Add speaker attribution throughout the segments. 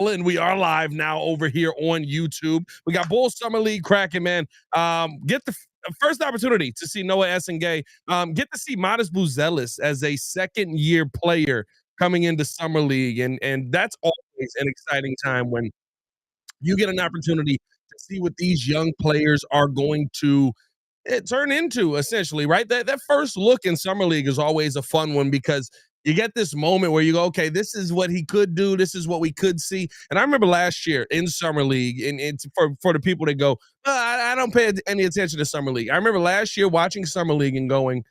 Speaker 1: And we are live now over here on YouTube. We got Bulls Summer League cracking, man. Get the first opportunity to see Noah Essengay. Get to see Matas Buzelis as a second-year player coming into Summer League, and that's always an exciting time when you get an opportunity to see what these young players are going to turn into, essentially, right? That first look in Summer League is always a fun one because you get this moment where you go, okay, this is what he could do. This is what we could see. And I remember last year in Summer League, and for the people that go, I don't pay any attention to Summer League. I remember last year watching Summer League and going,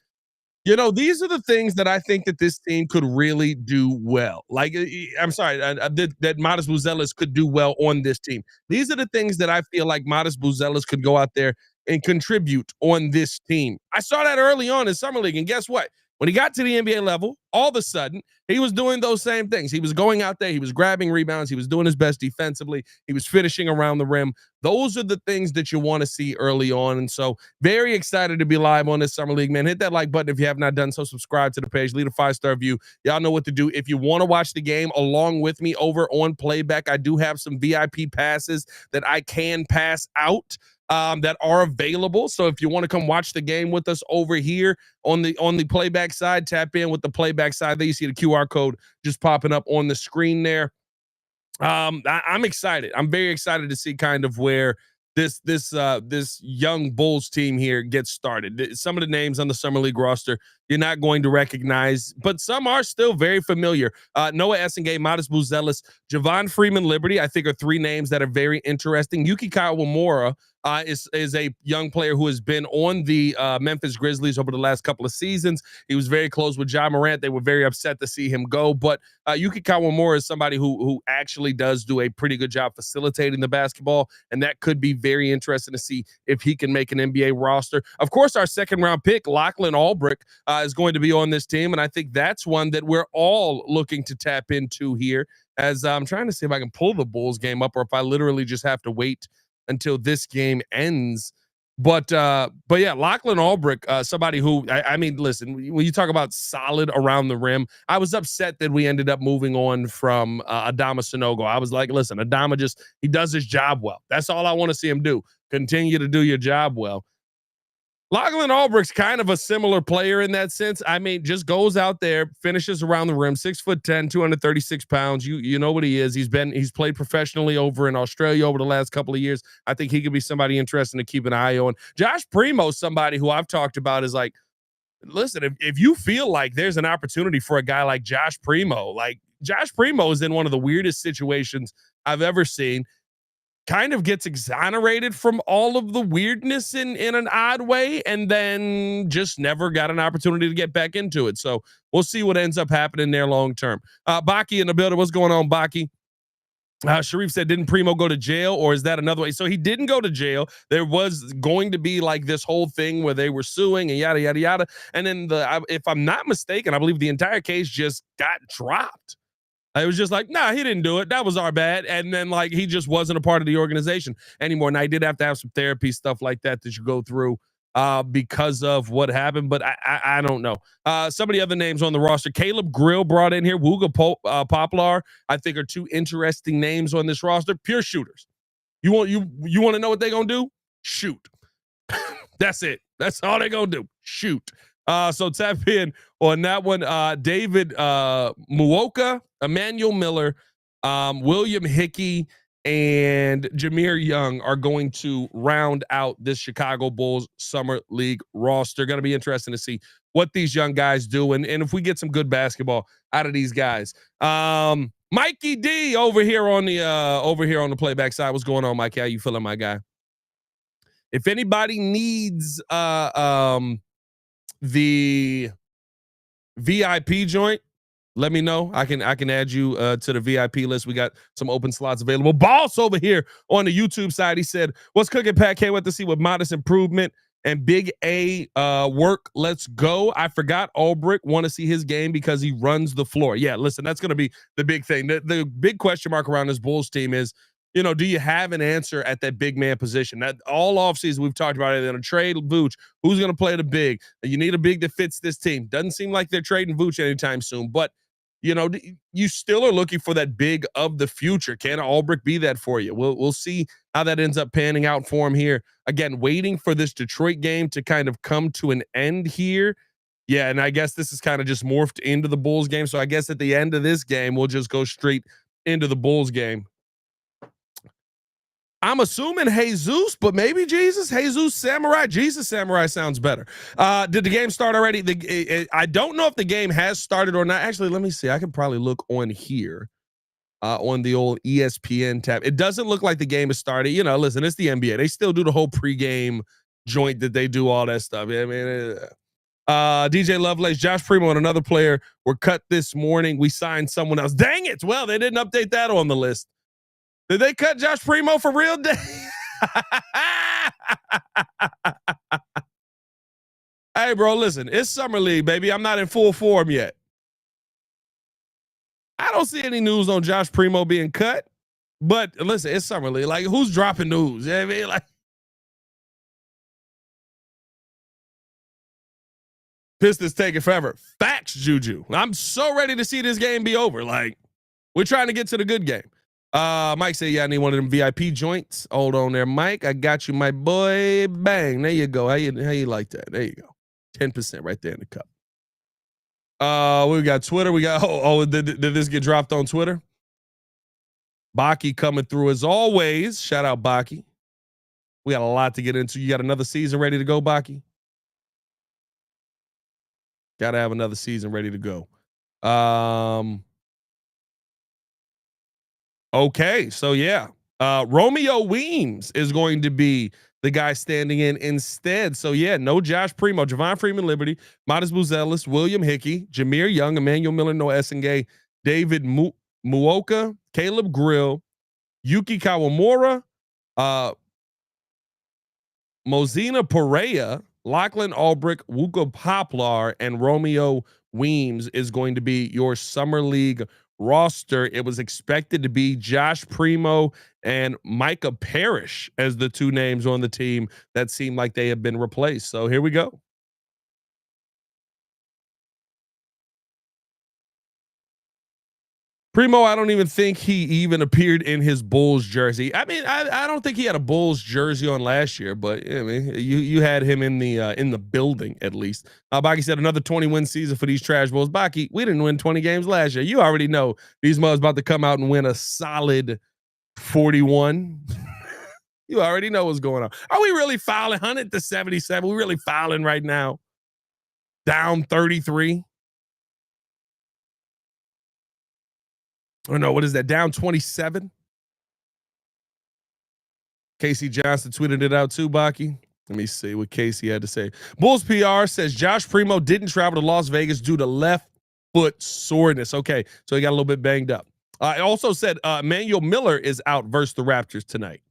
Speaker 1: these are the things that I think that this team could really do well. Like, I'm sorry, that Matas Buzelis could do well on this team. These are the things that I feel like Matas Buzelis could go out there and contribute on this team. I saw that early on in Summer League, and guess what? When he got to the NBA level, all of a sudden, he was doing those same things. He was going out there, he was grabbing rebounds, he was doing his best defensively, he was finishing around the rim. Those are the things that you want to see early on. And so, very excited to be live on this Summer League, man. Hit that like button if you have not done so. Subscribe to the page, leave a 5-star review. Y'all know what to do. If you want to watch the game along with me over on Playback, I do have some VIP passes that I can pass out. That are available. So if you want to come watch the game with us over here on the Playback side, tap in with the Playback side. There you see the QR code just popping up on the screen there. I'm excited. I'm very excited to see kind of where this young Bulls team here gets started. Some of the names on the Summer League roster you're not going to recognize, but some are still very familiar. Noah Essengay, Matas Buzelis, Javon Freeman-Liberty, I think are three names that are very interesting. Yuki Kawamura is a young player who has been on the Memphis Grizzlies over the last couple of seasons. He was very close with Ja Morant. They were very upset to see him go, but Yuki Kawamura is somebody who actually does do a pretty good job facilitating the basketball, and that could be very interesting to see if he can make an NBA roster. Of course, our second-round pick, Lachlan Albrick, is going to be on this team, and I think that's one that we're all looking to tap into here, as I'm trying to see if I can pull the Bulls game up or if I literally just have to wait until this game ends. But yeah, Lachlan Albrick, somebody who, I mean, listen, when you talk about solid around the rim, I was upset that we ended up moving on from Adama Sanogo. I was like, listen, Adama he does his job well. That's all I want to see him do. Continue to do your job well. Lachlan Albrick's kind of a similar player in that sense. I mean, just goes out there, finishes around the rim, 6'10", 236 pounds. You know what he is. He's played professionally over in Australia over the last couple of years. I think he could be somebody interesting to keep an eye on. Josh Primo, somebody who I've talked about, is like, listen, if you feel like there's an opportunity for a guy like Josh Primo is in one of the weirdest situations I've ever seen. Kind of gets exonerated from all of the weirdness in an odd way, and then just never got an opportunity to get back into it. So we'll see what ends up happening there long term. Baki in the building. What's going on, Baki? Sharif said, didn't Primo go to jail, or is that another way? So he didn't go to jail. There was going to be like this whole thing where they were suing and yada, yada, yada. And then if I'm not mistaken, I believe the entire case just got dropped. It was just like, nah, he didn't do it. That was our bad. And then, like, he just wasn't a part of the organization anymore. Now, he did have to have some therapy, stuff like that you go through because of what happened. But I don't know. Some of the other names on the roster, Caleb Grill brought in here. Wooga Poplar, I think, are two interesting names on this roster. Pure shooters. You want to know what they're going to do? Shoot. That's it. That's all they're going to do. Shoot. So tap in on that one. David Muoka, Emmanuel Miller, William Hickey, and Jameer Young are going to round out this Chicago Bulls Summer League roster. Going to be interesting to see what these young guys do, and if we get some good basketball out of these guys. Mikey D over here on the Playback side. What's going on, Mikey? How you feeling, my guy? If anybody needs the VIP joint, let me know. I can add you to the VIP list. We got some open slots available. Boss over here on the YouTube side, he said, what's cooking, Pat? Can't wait to see what Modest improvement and Big A work. Let's go. I forgot Albrick. Want to see his game because he runs the floor. Yeah, listen, that's going to be the big thing. The big question mark around this Bulls team is, do you have an answer at that big man position? That all offseason we've talked about it. They're going to trade Vooch. Who's going to play the big? You need a big that fits this team. Doesn't seem like they're trading Vooch anytime soon. But you still are looking for that big of the future. Can Albrecht be that for you? We'll see how that ends up panning out for him here. Again, waiting for this Detroit game to kind of come to an end here. Yeah, and I guess this is kind of just morphed into the Bulls game. So I guess at the end of this game, we'll just go straight into the Bulls game. I'm assuming Jesus, but maybe Jesus. Jesus Samurai. Jesus Samurai sounds better. Did the game start already? I don't know if the game has started or not. Actually, let me see. I can probably look on here on the old ESPN tab. It doesn't look like the game has started. Listen, it's the NBA. They still do the whole pregame joint that they do all that stuff. I mean, DJ Lovelace, Josh Primo, and another player were cut this morning. We signed someone else. Dang it. Well, they didn't update that on the list. Did they cut Josh Primo for real? Hey, bro, listen, it's Summer League, baby. I'm not in full form yet. I don't see any news on Josh Primo being cut, but listen, it's Summer League. Like, who's dropping news? You know what I mean? Like, Pistons taking forever. Facts, Juju. I'm so ready to see this game be over. Like, we're trying to get to the good game. Mike said, yeah, I need one of them VIP joints. Hold on there, Mike. I got you, my boy. Bang. There you go. How you like that? There you go. 10% right there in the cup. We got Twitter. We got did this get dropped on Twitter? Baki coming through as always. Shout out Baki. We got a lot to get into. You got another season ready to go, Baki? Gotta have another season ready to go. Okay, so yeah, Romeo Weems is going to be the guy standing in instead. So yeah, no Josh Primo, Javon Freeman Liberty, Matas Buzelis, William Hickey, Jameer Young, Emmanuel Miller, Noah Essengay, David Muoka, Caleb Grill, Yuki Kawamura, Mozina Perea, Lachlan Albrecht, Wuka Poplar, and Romeo Weems is going to be your Summer League roster. It was expected to be Josh Primo and Micah Parrish as the two names on the team that seem like they have been replaced. So here we go. Primo, I don't even think he even appeared in his Bulls jersey. I mean, I don't think he had a Bulls jersey on last year, but I mean, you had him in the building at least. Baki said another 20-win season for these trash Bulls. Baki, we didn't win 20 games last year. You already know these mugs about to come out and win a solid 41. You already know what's going on. Are we really fouling 100-77? We really fouling right now? Down 33. Oh no, what is that? Down 27. Casey Johnson tweeted it out too, Baki. Let me see what Casey had to say. Bulls PR says Josh Primo didn't travel to Las Vegas due to left foot soreness. Okay, so he got a little bit banged up. I also said Emmanuel Miller is out versus the Raptors tonight.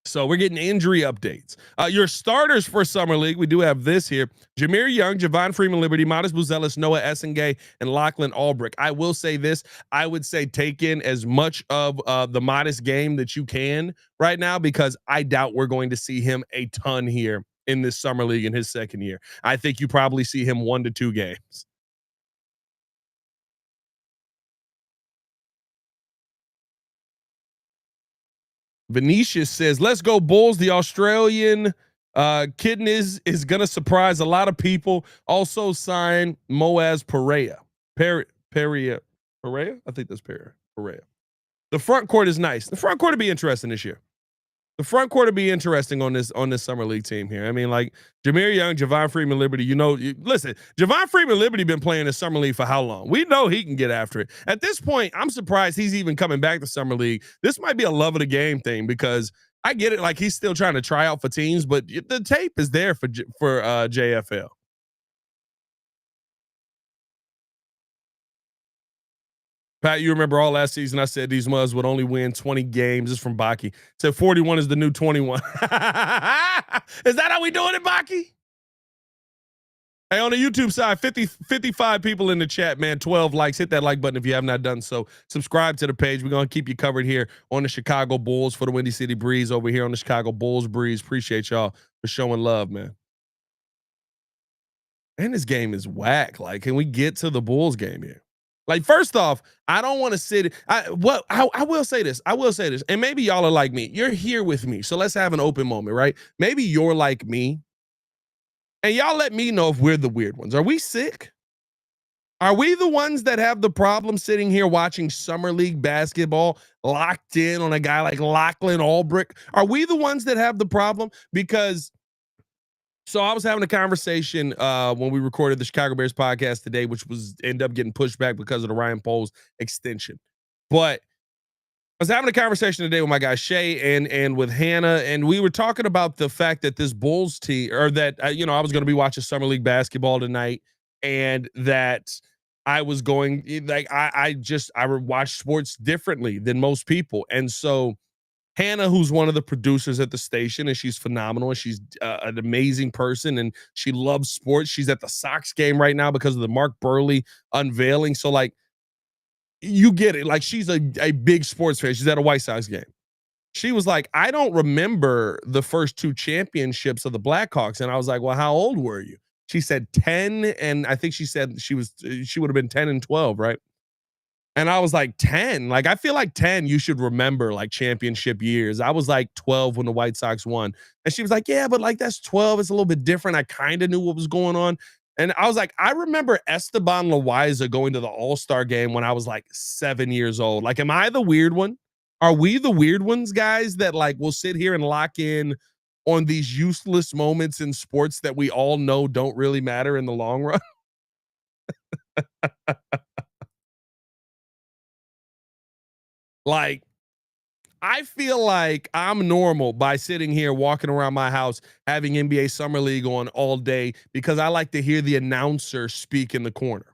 Speaker 1: So we're getting injury updates. Your starters for Summer League, we do have this here. Jameer Young, Javon Freeman Liberty, Matas Buzelis, Noah Essengay, and Lachlan Albrecht. I will say this. I would say take in as much of the Matas game that you can right now, because I doubt we're going to see him a ton here in this Summer League in his second year. I think you probably see him 1 to 2 games. Venetius says, let's go Bulls. The Australian kidneys is going to surprise a lot of people. Also signed Moaz Perea. Perea? I think that's Perea. The front court is nice. The front court will be interesting this year. The front court will be interesting on this Summer League team here. I mean, like Jameer Young, Javon Freeman Liberty, listen, Javon Freeman Liberty been playing in Summer League for how long? We know he can get after it. At this point, I'm surprised he's even coming back to Summer League. This might be a love of the game thing, because I get it. Like, he's still trying to try out for teams, but the tape is there for JFL. Pat, you remember all last season I said these Mugs would only win 20 games. This is from Baki. Said 41 is the new 21. Is that how we doing it, Baki? Hey, on the YouTube side, 55 people in the chat, man. 12 likes. Hit that like button if you have not done so. Subscribe to the page. We're going to keep you covered here on the Chicago Bulls for the Windy City Breeze over here on the Chicago Bulls Breeze. Appreciate y'all for showing love, man. And this game is whack. Like, can we get to the Bulls game here? Like, first off, I don't want to sit. I will say this. I will say this, and maybe y'all are like me. You're here with me, so let's have an open moment, right? Maybe you're like me, and y'all let me know if we're the weird ones. Are we sick? Are we the ones that have the problem sitting here watching Summer League basketball locked in on a guy like Lachlan Albrick? Are we the ones that have the problem? Because so I was having a conversation when we recorded the Chicago Bears podcast today, which was end up getting pushed back because of the Ryan Poles extension. But I was having a conversation today with my guy Shay and with Hannah, and we were talking about the fact that this Bulls team, or that I was going to be watching Summer League basketball tonight, and that I was going like I would watch sports differently than most people, and so Hannah, who's one of the producers at the station, and she's phenomenal, and she's an amazing person, and she loves sports. She's at the Sox game right now because of the Mark Burley unveiling. So, like, you get it. Like, she's a big sports fan. She's at a White Sox game. She was like, I don't remember the first two championships of the Blackhawks. And I was like, well, how old were you? She said 10. And I think she said she would have been 10 and 12, right? And I was like, 10? Like, I feel like 10, you should remember like championship years. I was like 12 when the White Sox won. And she was like, yeah, but like that's 12. It's a little bit different. I kind of knew what was going on. And I was like, I remember Esteban Loaiza going to the All-Star game when I was like 7 years old. Like, am I the weird one? Are we the weird ones, guys, that like will sit here and lock in on these useless moments in sports that we all know don't really matter in the long run? Like, I feel like I'm normal by sitting here walking around my house having NBA Summer League on all day because I like to hear the announcer speak in the corner.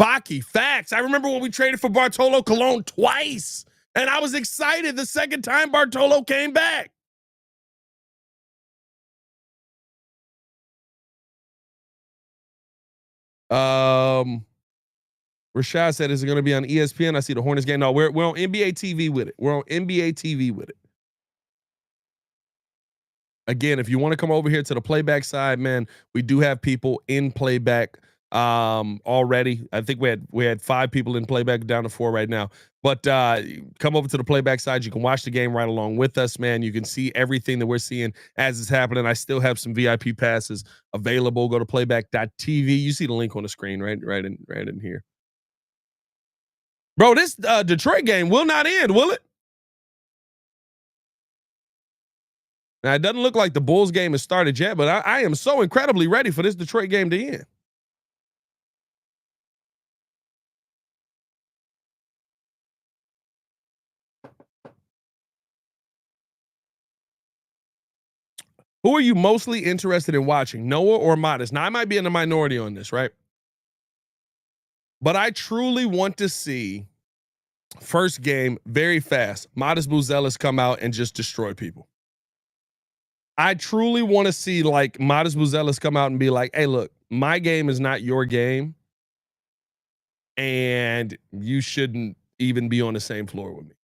Speaker 1: Baki, facts. I remember when we traded for Bartolo Colon twice, and I was excited the second time Bartolo came back. Um, Rashad said, "Is it going to be on ESPN?" I see the Hornets game. No, we're on NBA TV with it. We're on NBA TV with it. Again, if you want to come over here to the playback side, man, we do have people in playback already. I think we had 5 people in playback, down to 4 right now. But come over to the playback side. You can watch the game right along with us, man. You can see everything that we're seeing as it's happening. I still have some VIP passes available. Go to playback.tv. You see the link on the screen, right in here. Bro, this Detroit game will not end, will it? Now, it doesn't look like the Bulls game has started yet, but I am so incredibly ready for this Detroit game to end. Who are you mostly interested in watching, Noah or Matas? Now, I might be in the minority on this, right? But I truly want to see first game very fast. Matas Buzelis come out and just destroy people. I truly want to see like Matas Buzelis come out and be like, "Hey, look, my game is not your game, and you shouldn't even be on the same floor with me."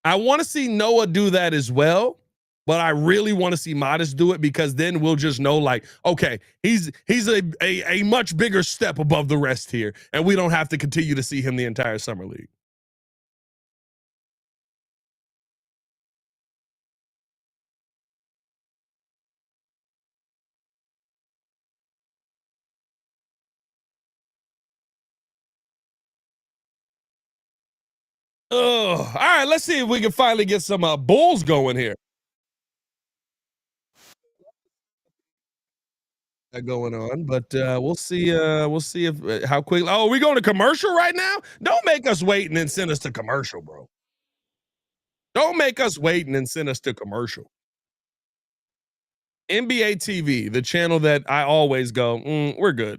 Speaker 1: I want to see Noah do that as well, but I really want to see Matas do it because then we'll just know, like, okay, he's a much bigger step above the rest here, and we don't have to continue to see him the entire summer league. Oh, all right. Let's see if we can finally get some Bulls going here. Going on, but we'll see. We'll see if how quick. Oh, are we going to commercial right now? Don't make us wait and then send us to commercial, bro. Don't make us wait and then send us to commercial. NBA TV, the channel that I always go, we're good.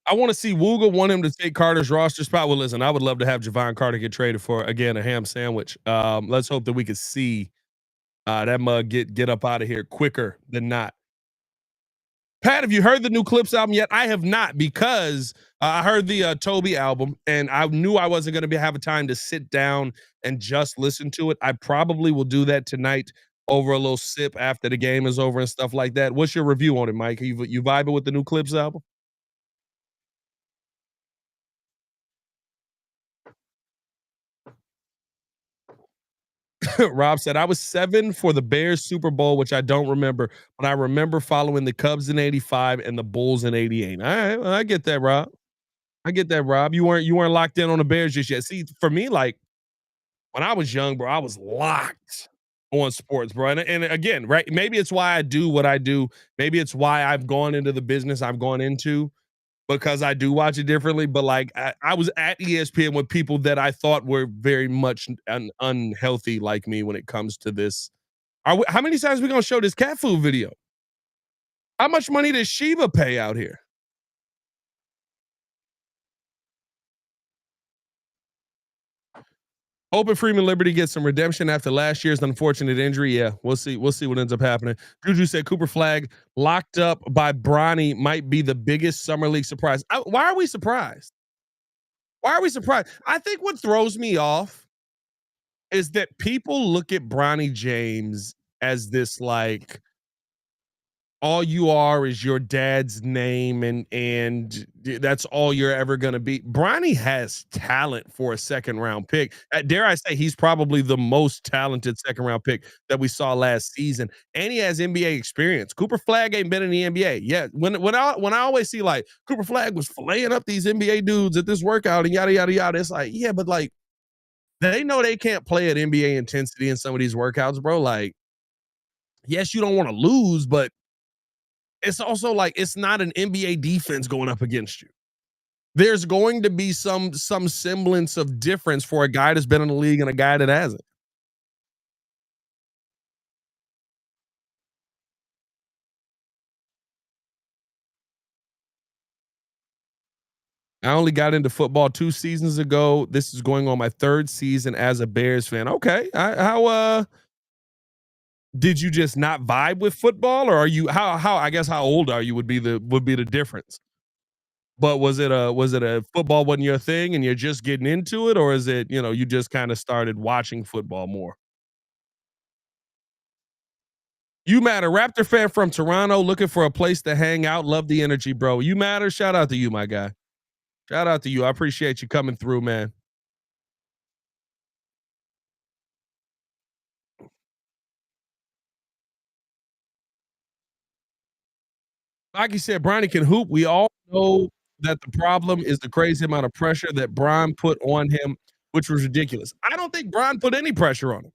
Speaker 1: I want to see Wooga want him to take Carter's roster spot. Well, listen, I would love to have Javon Carter get traded for again a ham sandwich. Let's hope that we could see That mug get up out of here quicker than not. Pat, have you heard the new Clips album yet? I have not because I heard the Toby album and I knew I wasn't going to be have a time to sit down and just listen to it. I probably will do that tonight over a little sip after the game is over and stuff like that. What's your review on it, Mike? You vibing with the new Clips album? Rob said, I was 7 for the Bears Super Bowl, which I don't remember, but I remember following the Cubs in 85 and the Bulls in 88. All right, well, I get that, Rob. I get that, Rob. You weren't locked in on the Bears just yet. See, for me, like when I was young, bro, I was locked on sports, bro. And again, right? Maybe it's why I do what I do. Maybe it's why I've gone into the business I've gone into because I do watch it differently. But like I was at ESPN with people that I thought were very much unhealthy, like me, when it comes to this. How many times are we gonna show this cat food video? How much money does Sheba pay out here? Hoping Freeman Liberty gets some redemption after last year's unfortunate injury. Yeah, we'll see. We'll see what ends up happening. Juju said Cooper Flag locked up by Bronny might be the biggest summer league surprise. Why are we surprised? Why are we surprised? I think what throws me off is that people look at Bronny James as this like all you are is your dad's name and that's all you're ever going to be. Bronny has talent for a second round pick. Dare I say he's probably the most talented second round pick that we saw last season, and he has NBA experience. Cooper Flag ain't been in the NBA. Yeah, when I always see like Cooper Flag was filleting up these NBA dudes at this workout and yada yada yada, it's like yeah, but like they know they can't play at NBA intensity in some of these workouts, bro. Like yes, you don't want to lose, but it's also like it's not an NBA defense going up against you. There's going to be some semblance of difference for a guy that's been in the league and a guy that hasn't. I only got into football 2 seasons ago. This is going on my 3rd season as a Bears fan. Okay. How did you just not vibe with football or are you how I guess how old are you would be the difference. But was it a football wasn't your thing and you're just getting into it or is it, you just kind of started watching football more? You matter. Raptor fan from Toronto looking for a place to hang out. Love the energy, bro. You matter. Shout out to you, my guy. Shout out to you. I appreciate you coming through, man. Like you said, Bronny can hoop. We all know that the problem is the crazy amount of pressure that Bron put on him, which was ridiculous. I don't think Bron put any pressure on him.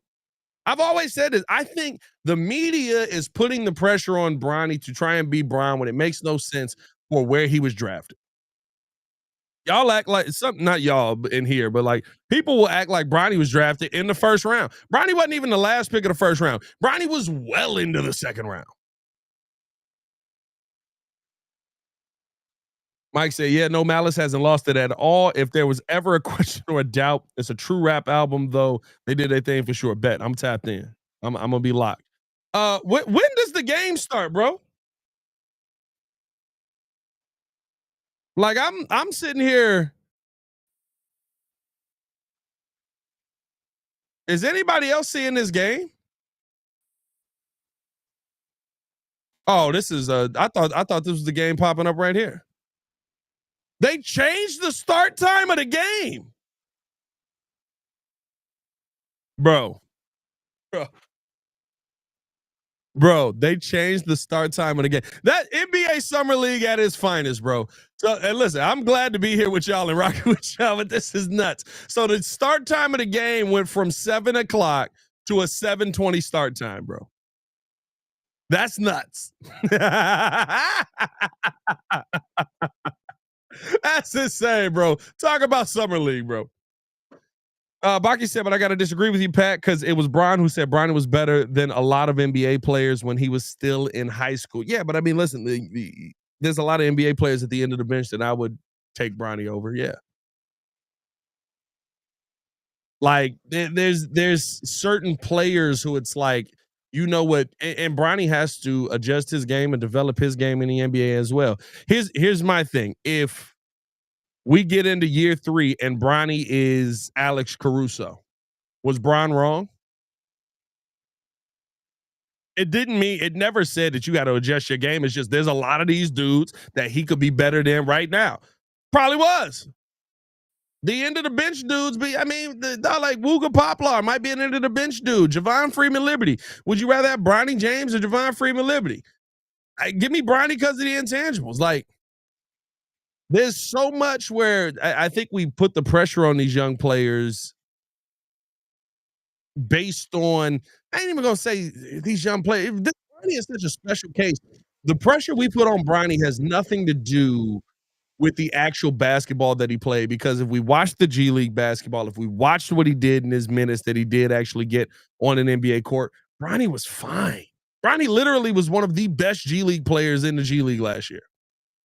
Speaker 1: I've always said this. I think the media is putting the pressure on Bronny to try and be Bron when it makes no sense for where he was drafted. Y'all act like something, not y'all in here, but like people will act like Bronny was drafted in the first round. Bronny wasn't even the last pick of the first round. Bronny was well into the second round. Mike said, yeah, no Malice hasn't lost it at all. If there was ever a question or a doubt, it's a true rap album, though. They did their thing for sure. Bet. I'm tapped in. I'm gonna be locked. When does the game start, bro? Like I'm sitting here. Is anybody else seeing this game? Oh, this is I thought this was the game popping up right here. They changed the start time of the game. Bro. Bro, bro, they changed the start time of the game. That NBA Summer League at its finest, bro. So, and listen, I'm glad to be here with y'all and rocking with y'all, but this is nuts. So the start time of the game went from 7 o'clock to a 7:20 start time, bro. That's nuts. That's insane, bro. Talk about Summer League, bro. Baki said, but I got to disagree with you, Pat, because it was Brian who said Brian was better than a lot of NBA players when he was still in high school. Yeah, but I mean, listen, there's a lot of NBA players at the end of the bench that I would take Bronny over. Yeah, like there's certain players who it's like You know what? And Bronny has to adjust his game and develop his game in the NBA as well. Here's my thing. If we get into year 3 and Bronny is Alex Caruso, was Bron wrong? It didn't mean it never said that you got to adjust your game. It's just there's a lot of these dudes that he could be better than right now. Probably was. The end of the bench dudes be, I mean, like Wooga Poplar might be an end of the bench dude. Javon Freeman Liberty. Would you rather have Bronny James or Javon Freeman Liberty? Give me Bronny because of the intangibles. Like, there's so much where I think we put the pressure on these young players based on, I ain't even gonna say these young players. Bronny is such a special case. The pressure we put on Bronny has nothing to do with the actual basketball that he played. Because if we watched the G League basketball, if we watched what he did in his minutes that he did actually get on an NBA court, Bronny was fine. Bronny literally was one of the best G League players in the G League last year.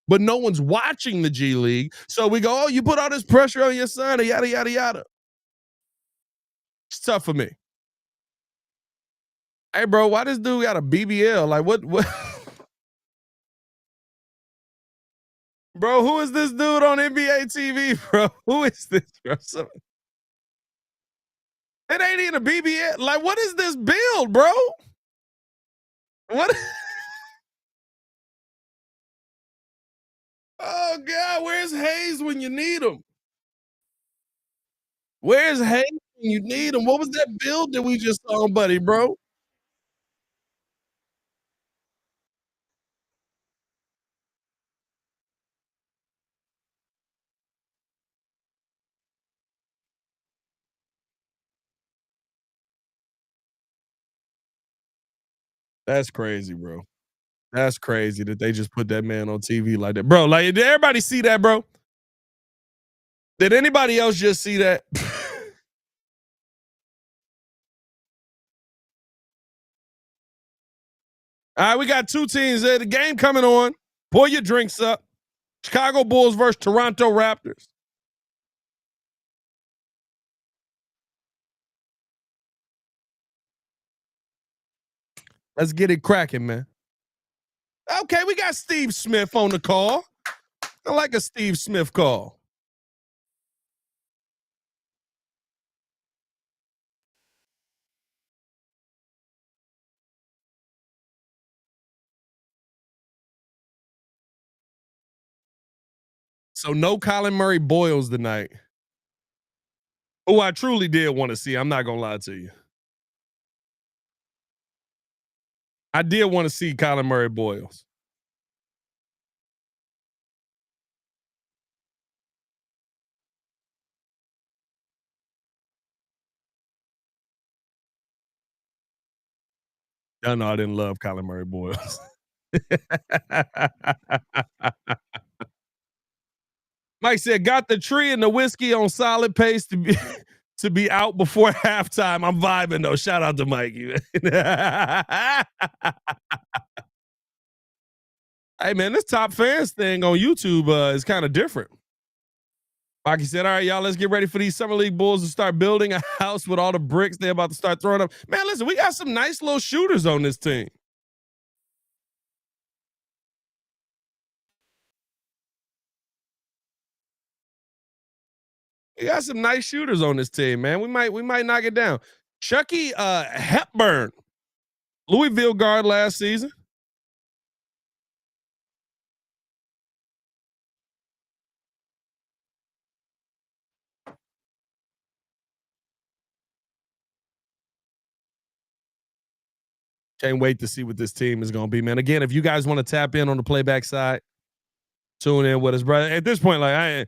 Speaker 1: But no one's watching the G League. So we go, oh, you put all this pressure on your son, yada, yada, yada. It's tough for me. Hey, bro, why this dude got a BBL? Like, what? Bro, who is this dude on NBA TV, bro? Who is this, bro? It ain't even a BBL. Like, what is this build, bro? What? Oh, God, where's Hayes when you need him? Where's Hayes when you need him? What was that build that we just saw, buddy, bro? That's crazy, bro. That's crazy that they just put that man on TV like that. Bro, like, did everybody see that, bro? Did anybody else just see that? All right, we got two teams there. The game coming on. Pour your drinks up. Chicago Bulls versus Toronto Raptors. Let's get it cracking, man. Okay, we got Steve Smith on the call. I like a Steve Smith call. So no Colin Murray Boyles tonight. Oh, I truly did want to see. I'm not gonna lie to you. I did want to see Colin Murray Boyles. No, I didn't love Colin Murray Boyles. Mike said, got the tree and the whiskey on solid pace to be to be out before halftime. I'm vibing though. Shout out to Mikey. Hey man, this top fans thing on YouTube is kind of different. Mikey said, all right, y'all, let's get ready for these Summer League Bulls to start building a house with all the bricks they're about to start throwing up. Man, listen, we got some nice little shooters on this team. We got some nice shooters on this team, man. We might knock it down. Chucky Hepburn, Louisville guard last season. Can't wait to see what this team is going to be, man. Again, if you guys want to tap in on the playback side, tune in with us, brother. At this point, like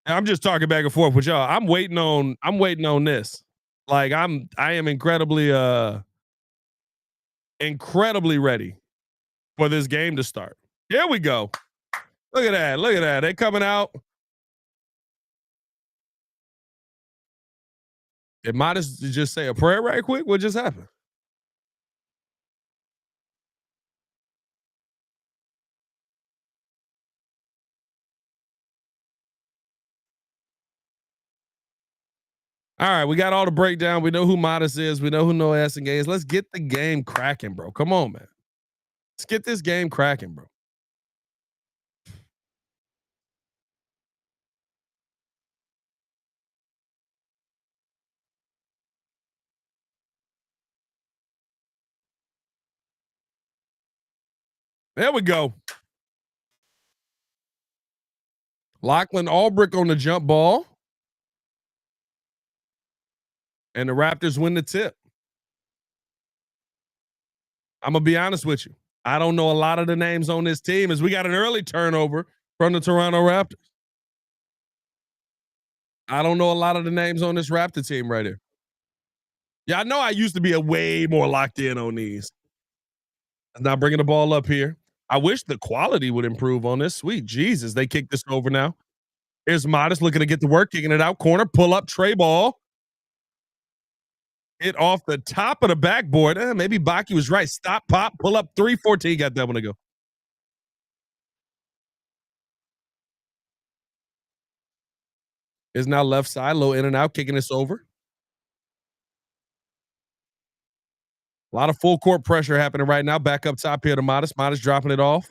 Speaker 1: I'm just talking back and forth with y'all. I'm waiting on this. Like I am incredibly ready for this game to start. Here we go. Look at that. Look at that. They coming out. Did Matas just say a prayer right quick? What just happened? All right, we got all the breakdown. We know who Matas is. We know who Noah Essengay is. Let's get the game cracking, bro. Come on, man. Let's get this game cracking, bro. There we go. Lachlan Albrecht on the jump ball. And the Raptors win the tip. I'm going to be honest with you. I don't know a lot of the names on this team as we got an early turnover from the Toronto Raptors. I don't know a lot of the names on this Raptor team right here. Yeah, I know I used to be a way more locked in on these. Now bringing the ball up here. I wish the quality would improve on this. Sweet Jesus, they kick this over now. Here's Matas looking to get to work, kicking it out. Corner, pull up, tray ball. Hit off the top of the backboard. Maybe Baki was right. Stop, pop, pull up, 3-14. Got that one to go. Is now left side, low in and out, kicking this over. A lot of full court pressure happening right now. Back up top here to Matas. Matas dropping it off.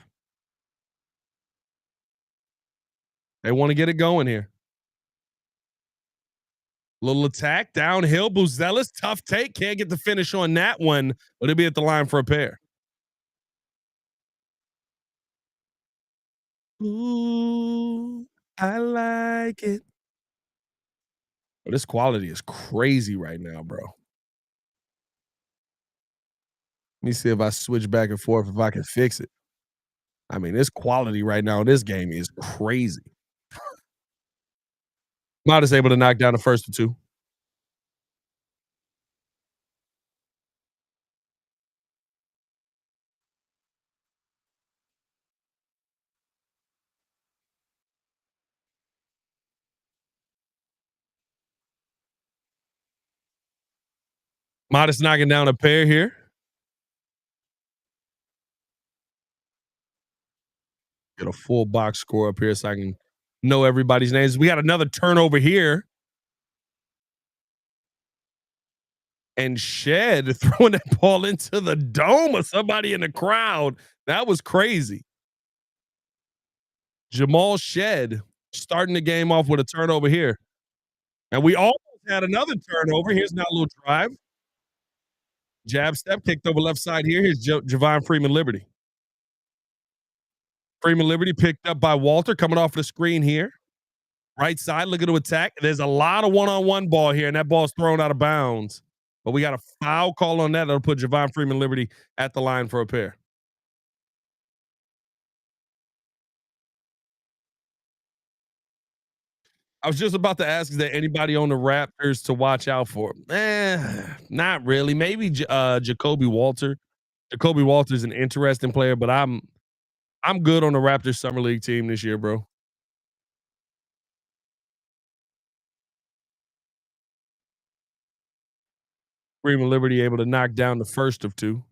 Speaker 1: They want to get it going here. Little attack downhill. Buzelis, tough take. Can't get the finish on that one, but he'll be at the line for a pair. Ooh, I like it. But this quality is crazy right now, bro. Let me see if I switch back and forth if I can fix it. I mean, this quality right now in this game is crazy. Matas able to knock down the first two. Matas knocking down a pair here. Get a full box score up here so I can know everybody's names. We got another turnover here. And Shed throwing that ball into the dome of somebody in the crowd. That was crazy. Jamal Shed starting the game off with a turnover here. And we almost had another turnover. Here's now a little drive. Jab step kicked over left side here. Here's Javon Freeman Liberty. Freeman Liberty picked up by Walter coming off the screen here. Right side looking to attack. There's a lot of one-on-one ball here, and that ball's thrown out of bounds. But we got a foul call on that. That'll put Javon Freeman Liberty at the line for a pair. I was just about to ask, is there anybody on the Raptors to watch out for? Not really. Maybe Jacoby Walter. Jacoby Walter's an interesting player, but I'm good on the Raptors Summer League team this year, bro. Freeman Liberty able to knock down the first of two.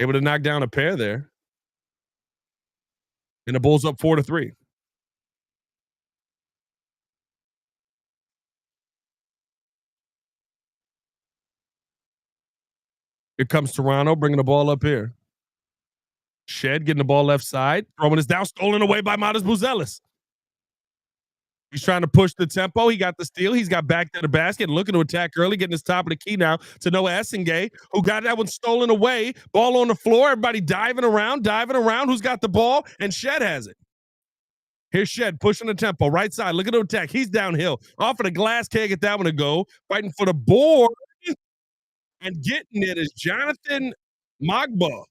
Speaker 1: Able to knock down a pair there. And the Bulls up 4-3. Here comes Toronto bringing the ball up here. Shed getting the ball left side, throwing this down, stolen away by Matas Buzelis. He's trying to push the tempo. He got the steal. He's got back to the basket, looking to attack early, getting his top of the key now to Noah Essengay, who got that one stolen away. Ball on the floor. Everybody diving around. Who's got the ball? And Shed has it. Here's Shed pushing the tempo. Right side, looking to attack. He's downhill. Off of the glass, can't get that one to go. Fighting for the board. And getting it is Jonathan Magba.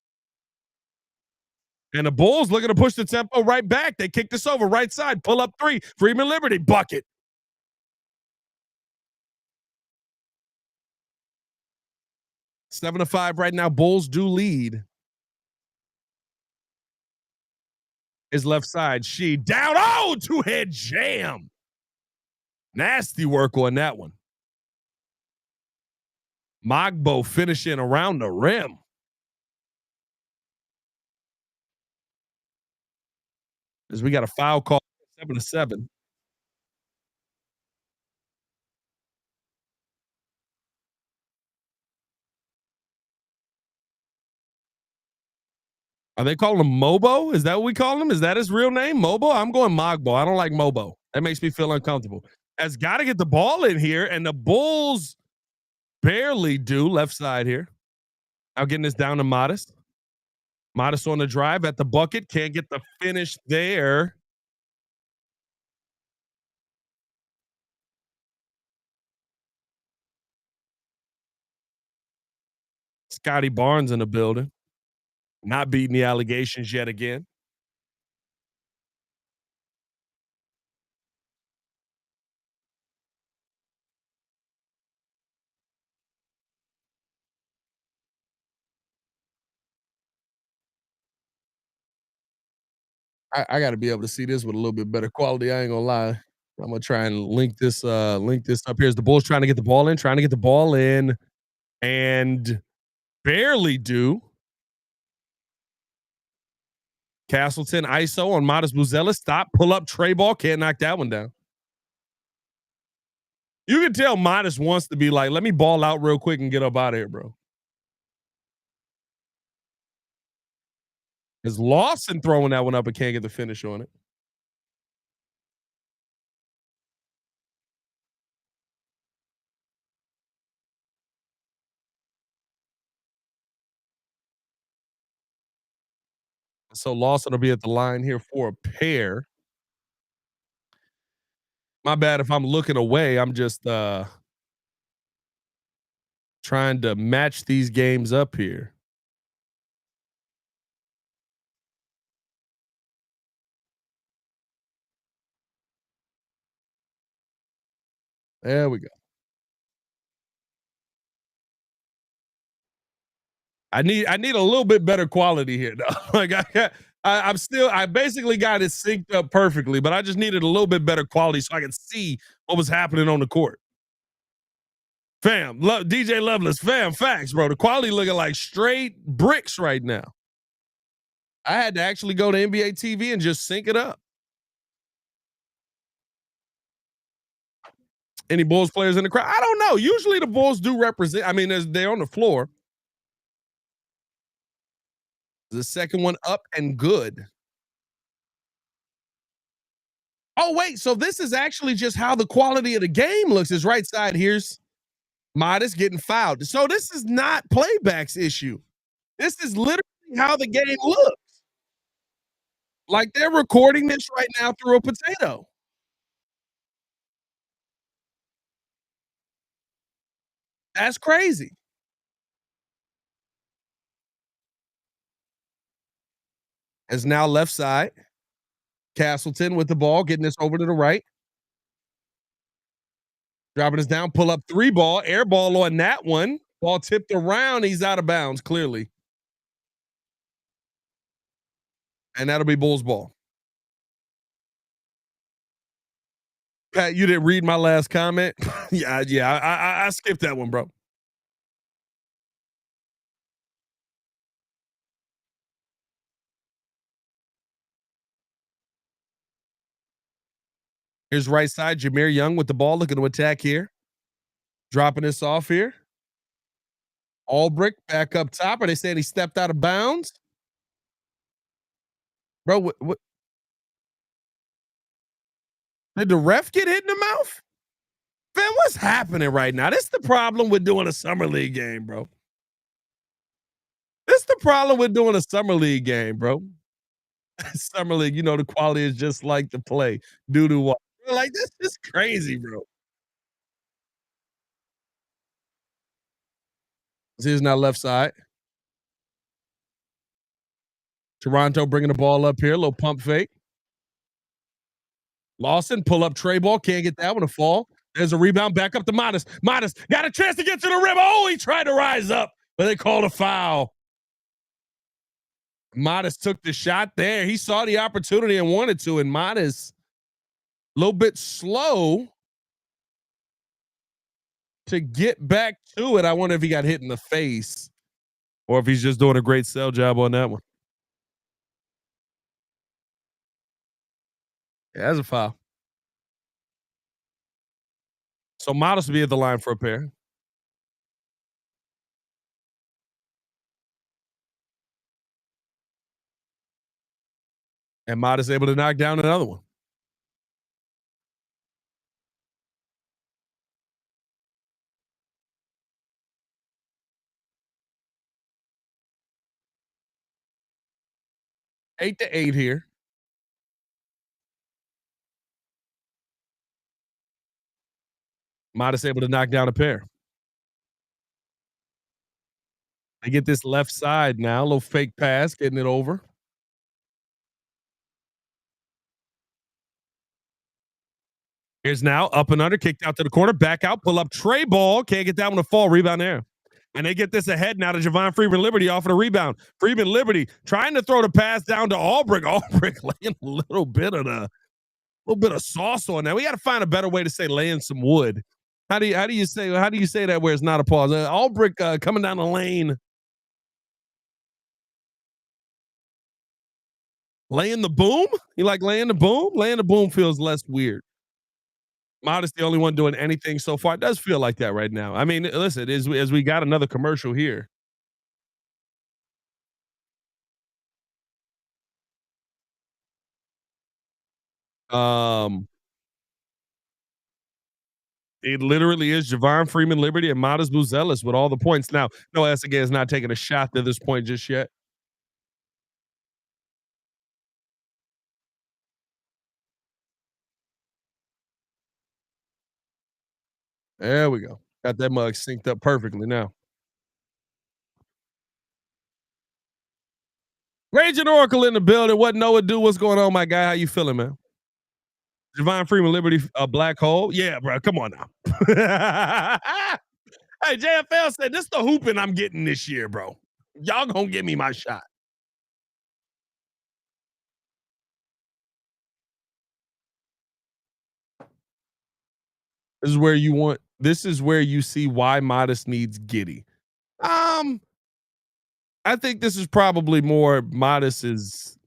Speaker 1: And the Bulls looking to push the tempo right back. They kick this over right side. Pull up three. Freeman Liberty bucket. 7-5 right now. Bulls do lead. His left side. She down. Oh, two-head jam. Nasty work on that one. Mogbo finishing around the rim. As we got a foul call, 7-7. Are they calling him Mobo? Is that what we call him? Is that his real name? Mobo? I'm going Mogbo. I don't like Mobo. That makes me feel uncomfortable. Has got to get the ball in here, and the Bulls barely do. Left side here. Now getting this down to Matas. Matas on the drive at the bucket. Can't get the finish there. Scotty Barnes in the building. Not beating the allegations yet again. I got to be able to see this with a little bit better quality. I ain't gonna lie. I'm gonna try and link this up here. As the Bulls trying to get the ball in, and barely do. Castleton ISO on Matas Buzelis. Stop, pull up, tray ball. Can't knock that one down. You can tell Matas wants to be like, let me ball out real quick and get up out of here, bro. Is Lawson throwing that one up and can't get the finish on it? So Lawson will be at the line here for a pair. My bad if I'm looking away. I'm just trying to match these games up here. There we go. I need a little bit better quality here though. Like I basically got it synced up perfectly, but I just needed a little bit better quality so I could see what was happening on the court. Fam, DJ Loveless, fam, facts, bro. The quality looking like straight bricks right now. I had to actually go to NBA TV and just sync it up. Any Bulls players in the crowd? I don't know. Usually the Bulls do represent. I mean, they're on the floor. The second one up and good. Oh, wait. So this is actually just how the quality of the game looks. His right side here's Matas getting fouled. So this is not playback's issue. This is literally how the game looks. Like they're recording this right now through a potato. That's crazy. Is now left side. Castleton with the ball, getting this over to the right. Dropping this down, pull up three ball, air ball on that one. Ball tipped around. He's out of bounds, clearly. And that'll be Bulls ball. Pat, you didn't read my last comment. yeah. I skipped that one, bro. Here's right side, Jameer Young with the ball, looking to attack here. Dropping this off here. Albrick back up top. Are they saying he stepped out of bounds? Bro, what did the ref get hit in the mouth? Man, what's happening right now? This is the problem with doing a summer league game, bro. This is the problem with doing a summer league game, bro. Summer league, you know, the quality is just like the play. Due to what? Like, this is crazy, bro. Here's now left side. Toronto bringing the ball up here. A little pump fake. Lawson, pull up tray ball. Can't get that one to fall. There's a rebound back up to Matas. Matas got a chance to get to the rim. Oh, he tried to rise up, but they called a foul. Matas took the shot there. He saw the opportunity and wanted to, and Matas a little bit slow. to get back to it. I wonder if he got hit in the face or if he's just doing a great sell job on that one. Yeah, that's a foul. So Matas will be at the line for a pair. And Matas able to knock down another one. 8-8 here. Matas able to knock down a pair. They get this left side now. A little fake pass, getting it over. Here's now up and under, kicked out to the corner, back out, pull up, tray ball. Can't get that one to fall. Rebound there. And they get this ahead now to Javon Freeman Liberty off of the rebound. Freeman Liberty trying to throw the pass down to Albrecht. Albrecht laying a little bit of sauce on that. We got to find a better way to say laying some wood. How do you say that where it's not a pause? Albrecht coming down the lane, laying the boom. You like laying the boom? Laying the boom feels less weird. Matas the only one doing anything so far. It does feel like that right now. I mean, listen, as we got another commercial here. Um, it literally is Javon Freeman Liberty and Matas Buzelis with all the points. Now, no SAG is not taking a shot to this point just yet. There we go. Got that mug synced up perfectly now. Raging Oracle in the building. What Noah do? What's going on, my guy? How you feeling, man? Javon Freeman Liberty, a black hole. Yeah, bro. Come on now. Hey, JFL said this the hooping I'm getting this year, bro. Y'all gonna give me my shot. This is where you want. This is where you see why Modest needs Giddy. Um, I think this is probably more Modest is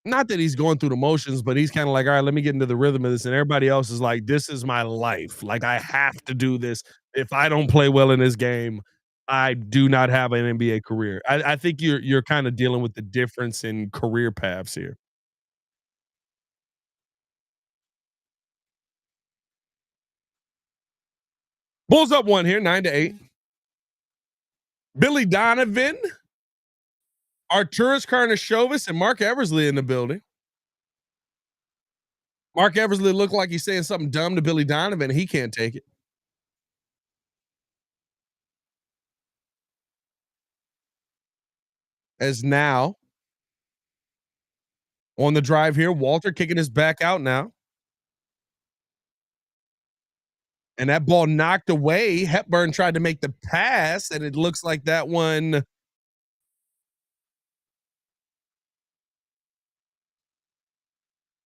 Speaker 1: not that he's going through the motions, but he's kind of like, all right, let me get into the rhythm of this. And everybody else is like, this is my life. Like, I have to do this. If I don't play well in this game, I do not have an NBA career. I think you're kind of dealing with the difference in career paths here. Bulls up one here, 9-8. Billy Donovan, Arturas Karnisovas, and Mark Eversley in the building. Mark Eversley looked like he's saying something dumb to Billy Donovan. He can't take it. As now on the drive here, Walter kicking his back out now. And that ball knocked away. Hepburn tried to make the pass, and it looks like that one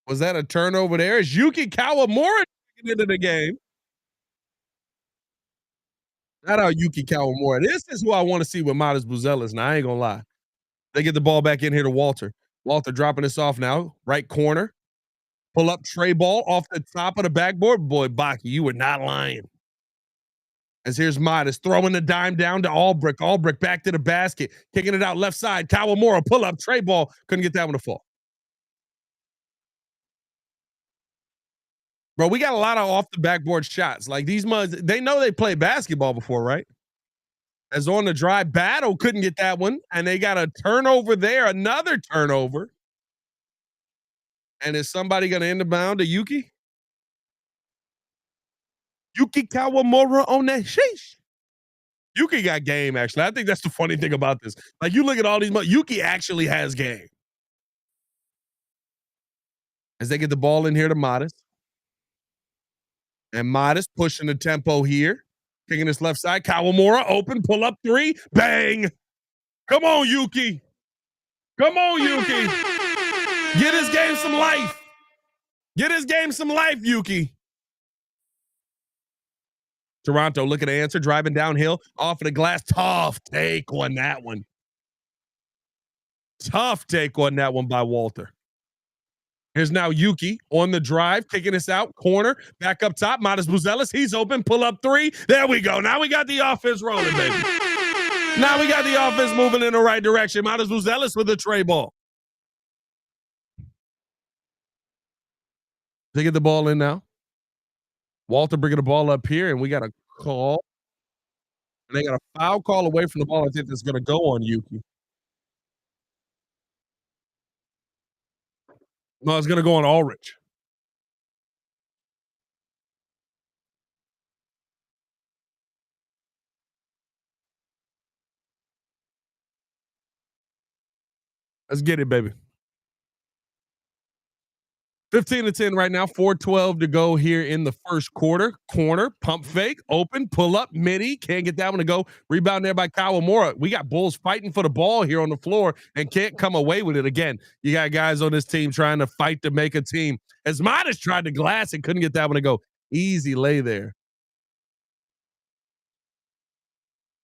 Speaker 1: was that a turnover there? Is Yuki Kawamura into the game? Shout out Yuki Kawamura. This is who I want to see with Matas Buzelis. Now I ain't gonna lie. They get the ball back in here to Walter. Walter dropping this off now. Right corner. Pull up tray ball off the top of the backboard. Boy, Baki, you were not lying. As here's Matas throwing the dime down to Albrecht. Albrecht back to the basket. Kicking it out left side. Kawamura pull up tray ball. Couldn't get that one to fall. Bro, we got a lot of off the backboard shots. Like these muds, they know they played basketball before, right? As on the drive, Battle couldn't get that one, and they got a turnover there, another turnover. And is somebody going to end the bound to Yuki? Yuki Kawamura on that sheesh. Yuki got game, actually. I think that's the funny thing about this. Like, you look at all these, Yuki actually has game. As they get the ball in here to Matas. And Matas pushing the tempo here. Taking this left side. Kawamura open, pull up three. Bang. Come on, Yuki. Come on, Yuki. Get his game some life. Get his game some life, Yuki. Toronto looking to answer, driving downhill, off of the glass. Tough take on that one. Tough take on that one by Walter. Here's now Yuki on the drive, kicking us out, corner, back up top. Matas Buzelis, he's open, pull up three. There we go. Now we got the offense rolling, baby. Now we got the offense moving in the right direction. Matas Buzelis with the tray ball. They get the ball in now. Walter bringing the ball up here, and we got a call. And they got a foul call away from the ball. I think that's going to go on Yuki. No, it's going to go on Ulrich. Let's get it, baby. 15-10 right now, 4:12 to go here in the first quarter. Corner, pump fake, open, pull up, midi. Can't get that one to go. Rebound there by Kawamura. We got Bulls fighting for the ball here on the floor and can't come away with it. Again, you got guys on this team trying to fight to make a team. As Matas tried to glass and couldn't get that one to go. Easy lay there.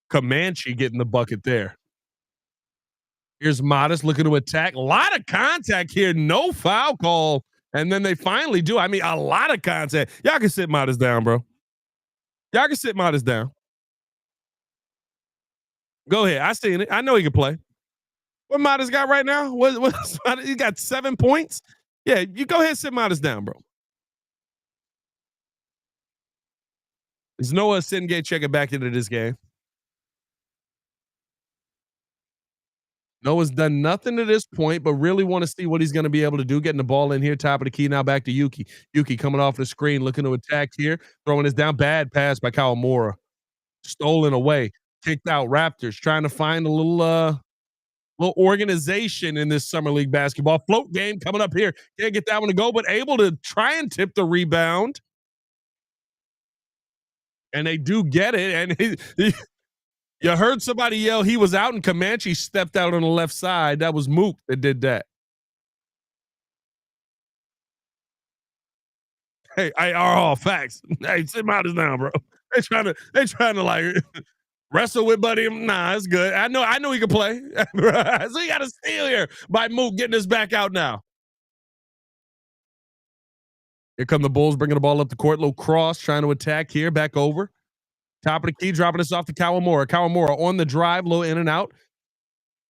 Speaker 1: Comanche getting the bucket there. Here's Matas looking to attack. A lot of contact here. No foul call. And then they finally do. I mean, a lot of contact. Y'all can sit Matas down, bro. Y'all can sit Matas down. Go ahead. I seen it. I know he can play. What Matas got right now? He got 7 points? Yeah, you go ahead and sit Matas down, bro. Is Noah Singate checking back into this game? Noah's done nothing to this point, but really want to see what he's going to be able to do. Getting the ball in here, top of the key. Now back to Yuki. Yuki coming off the screen, looking to attack here, throwing this down. Bad pass by Kawamura. Stolen away. Kicked out. Raptors trying to find a little organization in this summer league basketball. Float game coming up here. Can't get that one to go, but able to try and tip the rebound. And they do get it. And you heard somebody yell he was out, and Comanche stepped out on the left side. That was Mook that did that. Hey, I are all facts. Hey, sit Matas down, bro. They trying to like wrestle with Buddy. Nah, it's good. I know he can play. So he got a steal here by Mook getting his back out now. Here come the Bulls bringing the ball up the court. Little cross trying to attack here. Back over. Top of the key, dropping us off to Kawamura. Kawamura on the drive, low in and out.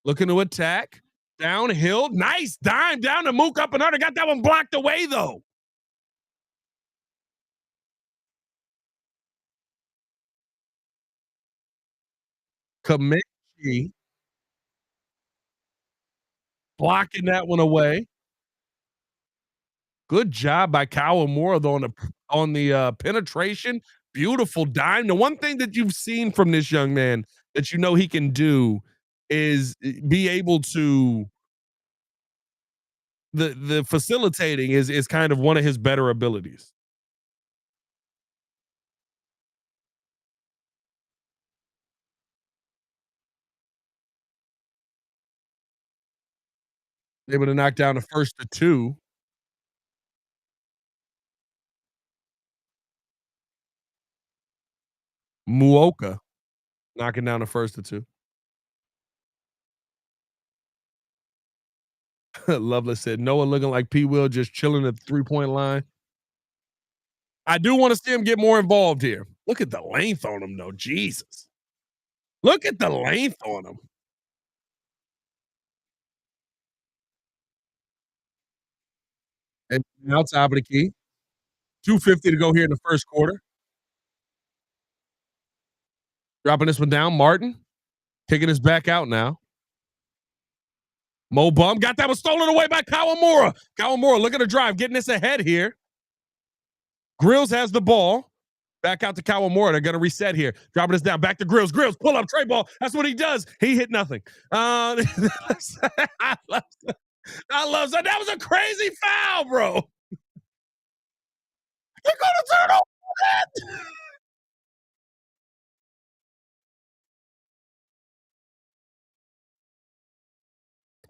Speaker 1: Looking to attack. Downhill. Nice dime down to Mook up and under. Got that one blocked away, though. Comanche blocking that one away. Good job by Kawamura, though, on the penetration. Beautiful dime. The one thing that you've seen from this young man that you know he can do is be able to the facilitating is kind of one of his better abilities. Able to knock down the first to two. Muoka knocking down the first to two. Loveless said Noah looking like P. Will just chilling at the 3-point line. I do want to see him get more involved here. Look at the length on him, though. Jesus. Look at the length on him. And now top of the key. 2:50 to go here in the first quarter. Dropping this one down. Martin kicking his back out now. Mo Bum got that one stolen away by Kawamura. Kawamura looking to drive, getting this ahead here. Grills has the ball. Back out to Kawamura. They're going to reset here. Dropping this down. Back to Grills. Grills pull up tray ball. That's what he does. He hit nothing. I love that. That was a crazy foul, bro. You're going to turn over that.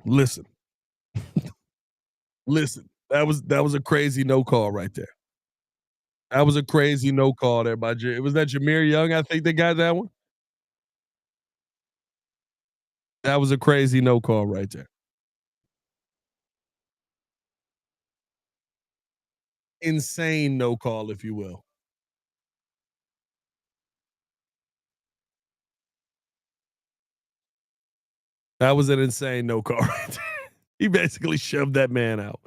Speaker 1: Listen, listen. That was a crazy no call right there. That was a crazy no call there by was that Jameer Young, I think they got that one? That was a crazy no call right there. Insane no call, if you will. That was an insane no call right there. He basically shoved that man out.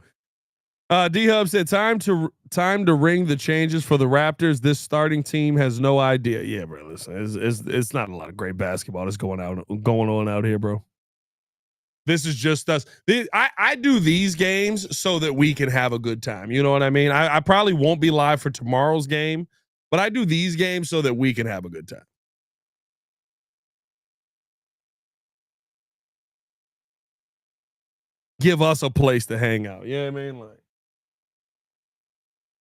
Speaker 1: D Hub said, time to ring the changes for the Raptors. This starting team has no idea. Yeah, bro. Listen, it's not a lot of great basketball that's going on out here, bro. This is just us. I do these games so that we can have a good time. You know what I mean? I probably won't be live for tomorrow's game, but I do these games so that we can have a good time. Give us a place to hang out. You know what I mean? Like,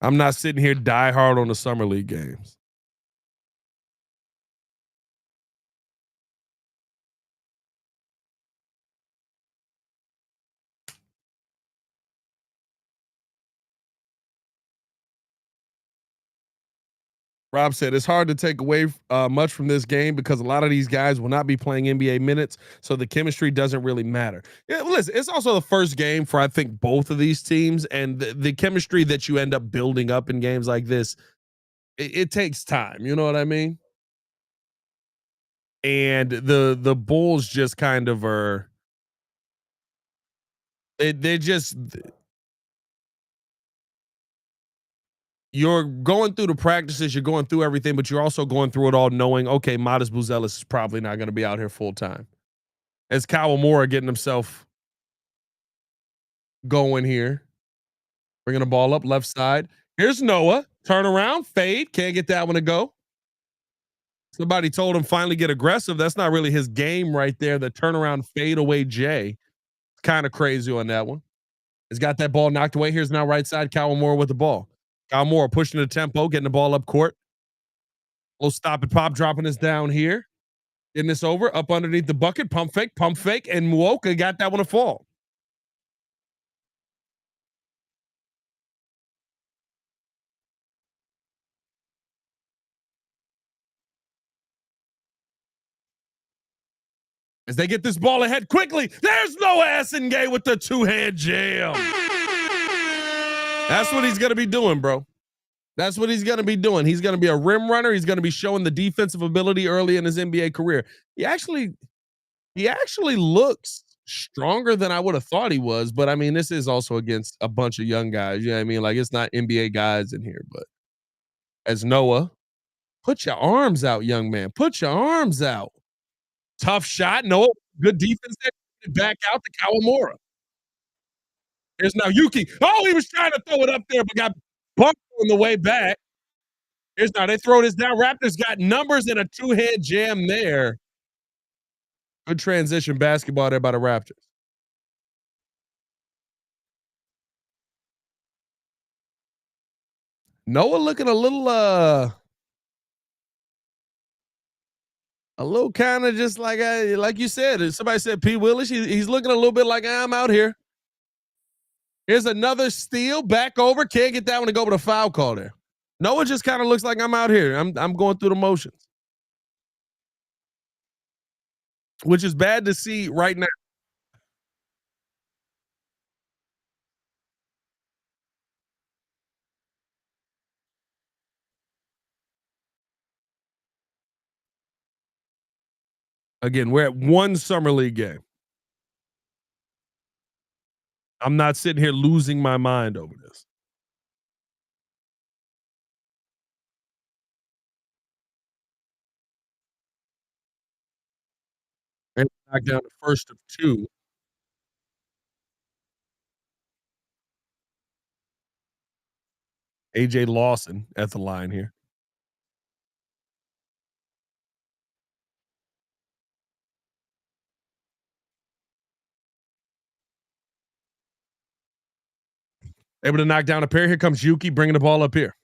Speaker 1: I'm not sitting here die hard on the summer league games. Rob said it's hard to take away much from this game because a lot of these guys will not be playing NBA minutes, so the chemistry doesn't really matter. Yeah, listen, it's also the first game for I think both of these teams, and the chemistry that you end up building up in games like this, it takes time. You know what I mean? And the Bulls just kind of are. They just you're going through the practices, you're going through everything, but you're also going through it all knowing, okay, Matas Buzelis is probably not going to be out here full time. As Kawamura getting himself going here, bringing the ball up left side. Here's Noah. Turn around, fade. Can't get that one to go. Somebody told him finally get aggressive. That's not really his game right there. The turnaround fade away Jay. Kind of crazy on that one. He's got that ball knocked away. Here's now right side. Kawamura with the ball. Kawamura pushing the tempo, getting the ball up court. Little stop and pop, dropping this down here. Getting this over, up underneath the bucket. Pump fake, and Muoka got that one to fall. As they get this ball ahead quickly, there's Noah Essengay with the two-hand jam. That's what he's going to be doing, bro. That's what he's going to be doing. He's going to be a rim runner. He's going to be showing the defensive ability early in his NBA career. He actually looks stronger than I would have thought he was, but I mean, this is also against a bunch of young guys. You know what I mean? Like, it's not NBA guys in here, but as Noah, put your arms out, young man. Put your arms out. Tough shot. Noah, good defense there. Back out to Kawamura. There's now Yuki. Oh, he was trying to throw it up there, but got bumped on the way back. Here's now they throw this down. Raptors got numbers and a two-hand jam there. Good transition basketball there by the Raptors. Noah looking a little kind of just like you said. Somebody said P. Willis. He's looking a little bit like I'm out here. Here's another steal back over. Can't get that one to go with a foul call there. Noah just kind of looks like I'm out here. I'm going through the motions, which is bad to see right now. Again, we're at one summer league game. I'm not sitting here losing my mind over this. And knock down the first of two. AJ Lawson at the line here. Able to knock down a pair. Here comes Yuki bringing the ball up here.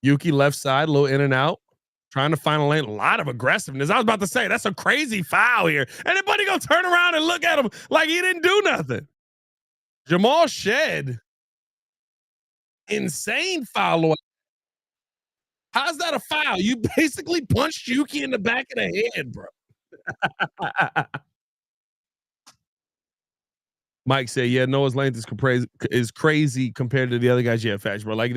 Speaker 1: Yuki left side, a little in and out, trying to find a lane. A lot of aggressiveness. I was about to say that's a crazy foul here. Anybody gonna turn around and look at him like he didn't do nothing? Jamal Shed, insane foul. How's that a foul? You basically punched Yuki in the back of the head, bro. Mike said, "Yeah, Noah's length is crazy compared to the other guys." Yeah, facts, bro. Like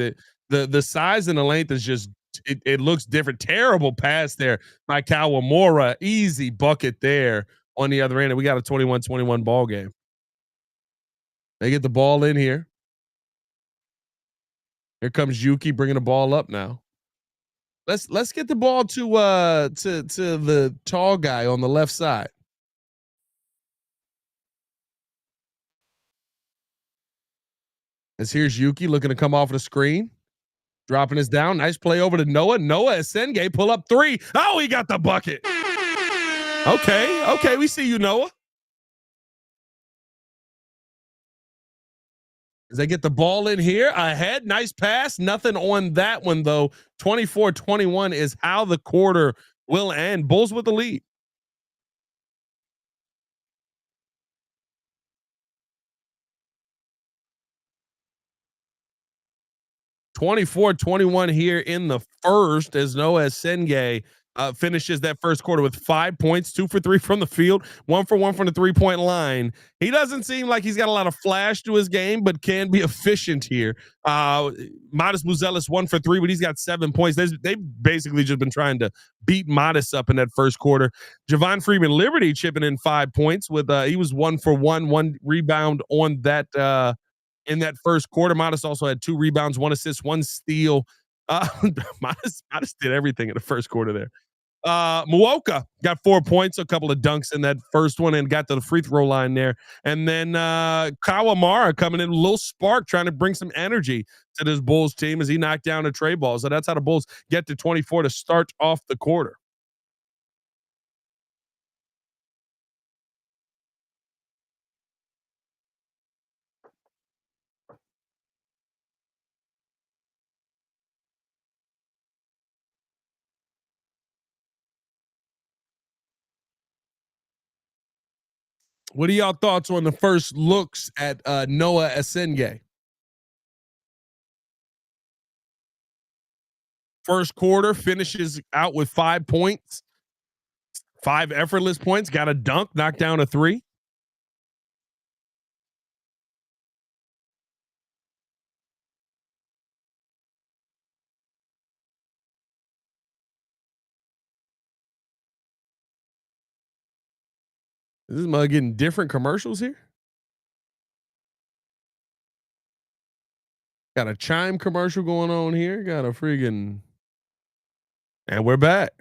Speaker 1: the size and the length is just it looks different. Terrible pass there by Kawamura. Easy bucket there on the other end. And we got a 21-21 ball game. They get the ball in here. Here comes Yuki bringing the ball up now. Let's get the ball to the tall guy on the left side. As here's Yuki looking to come off the screen. Dropping this down. Nice play over to Noah. Noah Esenge pull up three. Oh, he got the bucket. Okay. Okay. We see you, Noah. As they get the ball in here ahead. Nice pass. Nothing on that one, though. 24-21 is how the quarter will end. Bulls with the lead. 24-21 here in the first as Noah Senge finishes that first quarter with 5 points, 2 for 3 from the field, 1 for 1 from the 3-point line. He doesn't seem like he's got a lot of flash to his game, but can be efficient here. Matas Buzelis 1 for 3, but he's got 7 points. They've basically just been trying to beat Matas up in that first quarter. Javon Freeman Liberty chipping in 5 points with he was 1 for 1 rebound on that in that first quarter. Matas also had 2 rebounds, 1 assist, 1 steal. Matas did everything in the first quarter there. Muoka got 4 points, a couple of dunks in that first one, and got to the free throw line there. And then Kawamara coming in, a little spark, trying to bring some energy to this Bulls team as he knocked down a tray ball. So that's how the Bulls get to 24 to start off the quarter. What are y'all thoughts on the first looks at Noah Esenge? First quarter finishes out with 5 points, 5 effortless points, got a dunk, knocked down a three. Is this mug getting different commercials here? Got a chime commercial going on here. Got a friggin' and we're back.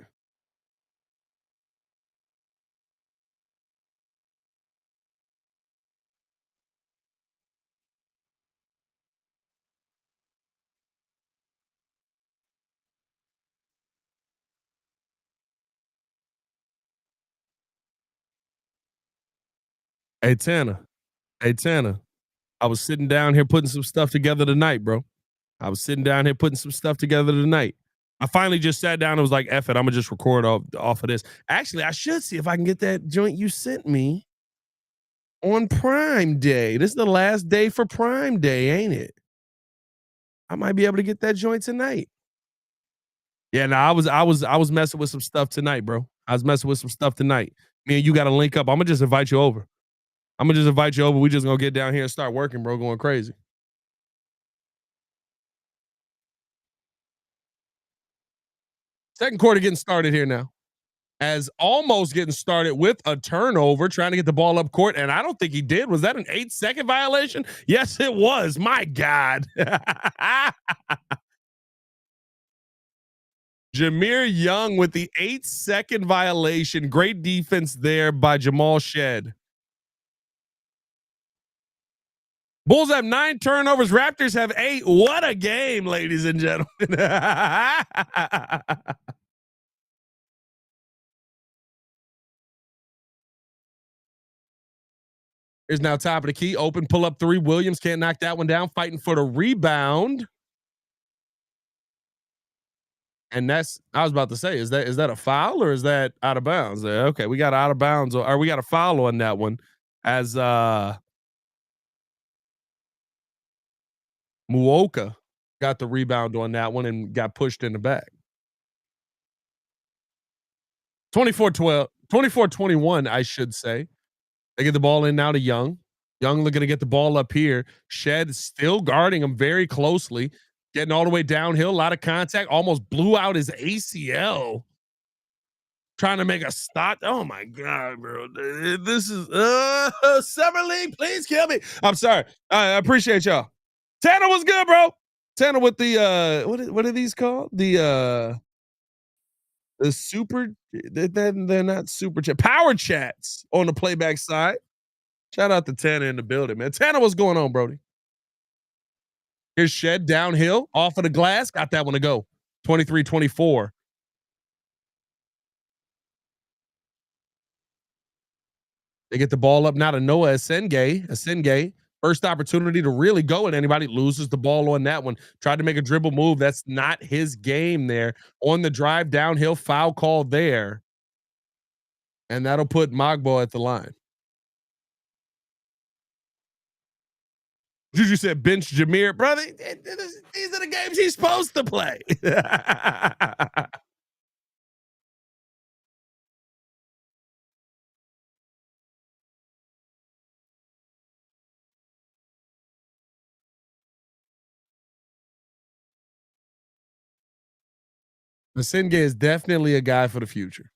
Speaker 1: Hey Tana. Hey Tana. I was sitting down here putting some stuff together tonight, bro. I was sitting down here putting some stuff together tonight. I finally just sat down and was like, F it, I'm gonna just record off of this. Actually, I should see if I can get that joint you sent me on Prime Day. This is the last day for Prime Day, ain't it? I might be able to get that joint tonight. Yeah, no, I was messing with some stuff tonight, bro. I was messing with some stuff tonight. Me and you got to link up. I'm gonna just invite you over. I'm gonna just invite you over. We just gonna get down here and start working, bro. Going crazy. Second quarter getting started here now. As almost getting started with a turnover, trying to get the ball up court, and I don't think he did. Was that an 8-second violation? Yes, it was. My God. Jameer Young with the 8-second violation. Great defense there by Jamal Shed. Bulls have 9 turnovers. Raptors have 8. What a game, ladies and gentlemen. Here's now top of the key. Open, pull up 3. Williams can't knock that one down. Fighting for the rebound. And that's I was about to say, is that a foul or is that out of bounds? Okay, we got out of bounds or we got a foul on that one as Muoka got the rebound on that one and got pushed in the back. 24-12, 24-21, I should say. They get the ball in now to Young. Young looking to get the ball up here. Shed still guarding him very closely, getting all the way downhill. A lot of contact. Almost blew out his ACL. Trying to make a stop. Oh my god, bro! This is Summer League. Please kill me. I'm sorry. I appreciate y'all. Tanner was good, bro. Tanner with the what are these called? The super. They're not super chat. Power chats on the playback side. Shout out to Tanner in the building, man. Tanner, what's going on, Brody? Here's Shed downhill off of the glass. Got that one to go. 23-24. They get the ball up now to Noah Asengay. Asengay, first opportunity to really go at anybody, loses the ball on that one. Tried to make a dribble move. That's not his game there. On the drive downhill, foul call there. And that'll put Mogbo at the line. Juju said bench Jameer. Brother, these are the games he's supposed to play. Asengay is definitely a guy for the future.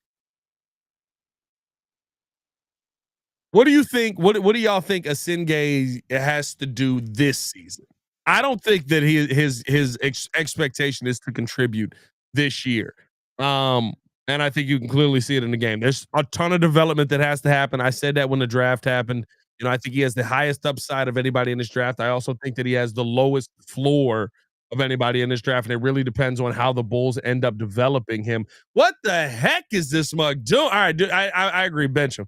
Speaker 1: What do you think? What do y'all think Asengay has to do this season? I don't think that his expectation is to contribute this year. And I think you can clearly see it in the game. There's a ton of development that has to happen. I said that when the draft happened. You know, I think he has the highest upside of anybody in this draft. I also think that he has the lowest floor of anybody in this draft, and it really depends on how the Bulls end up developing him. What the heck is this mug doing? All right, dude, I agree. Bench him.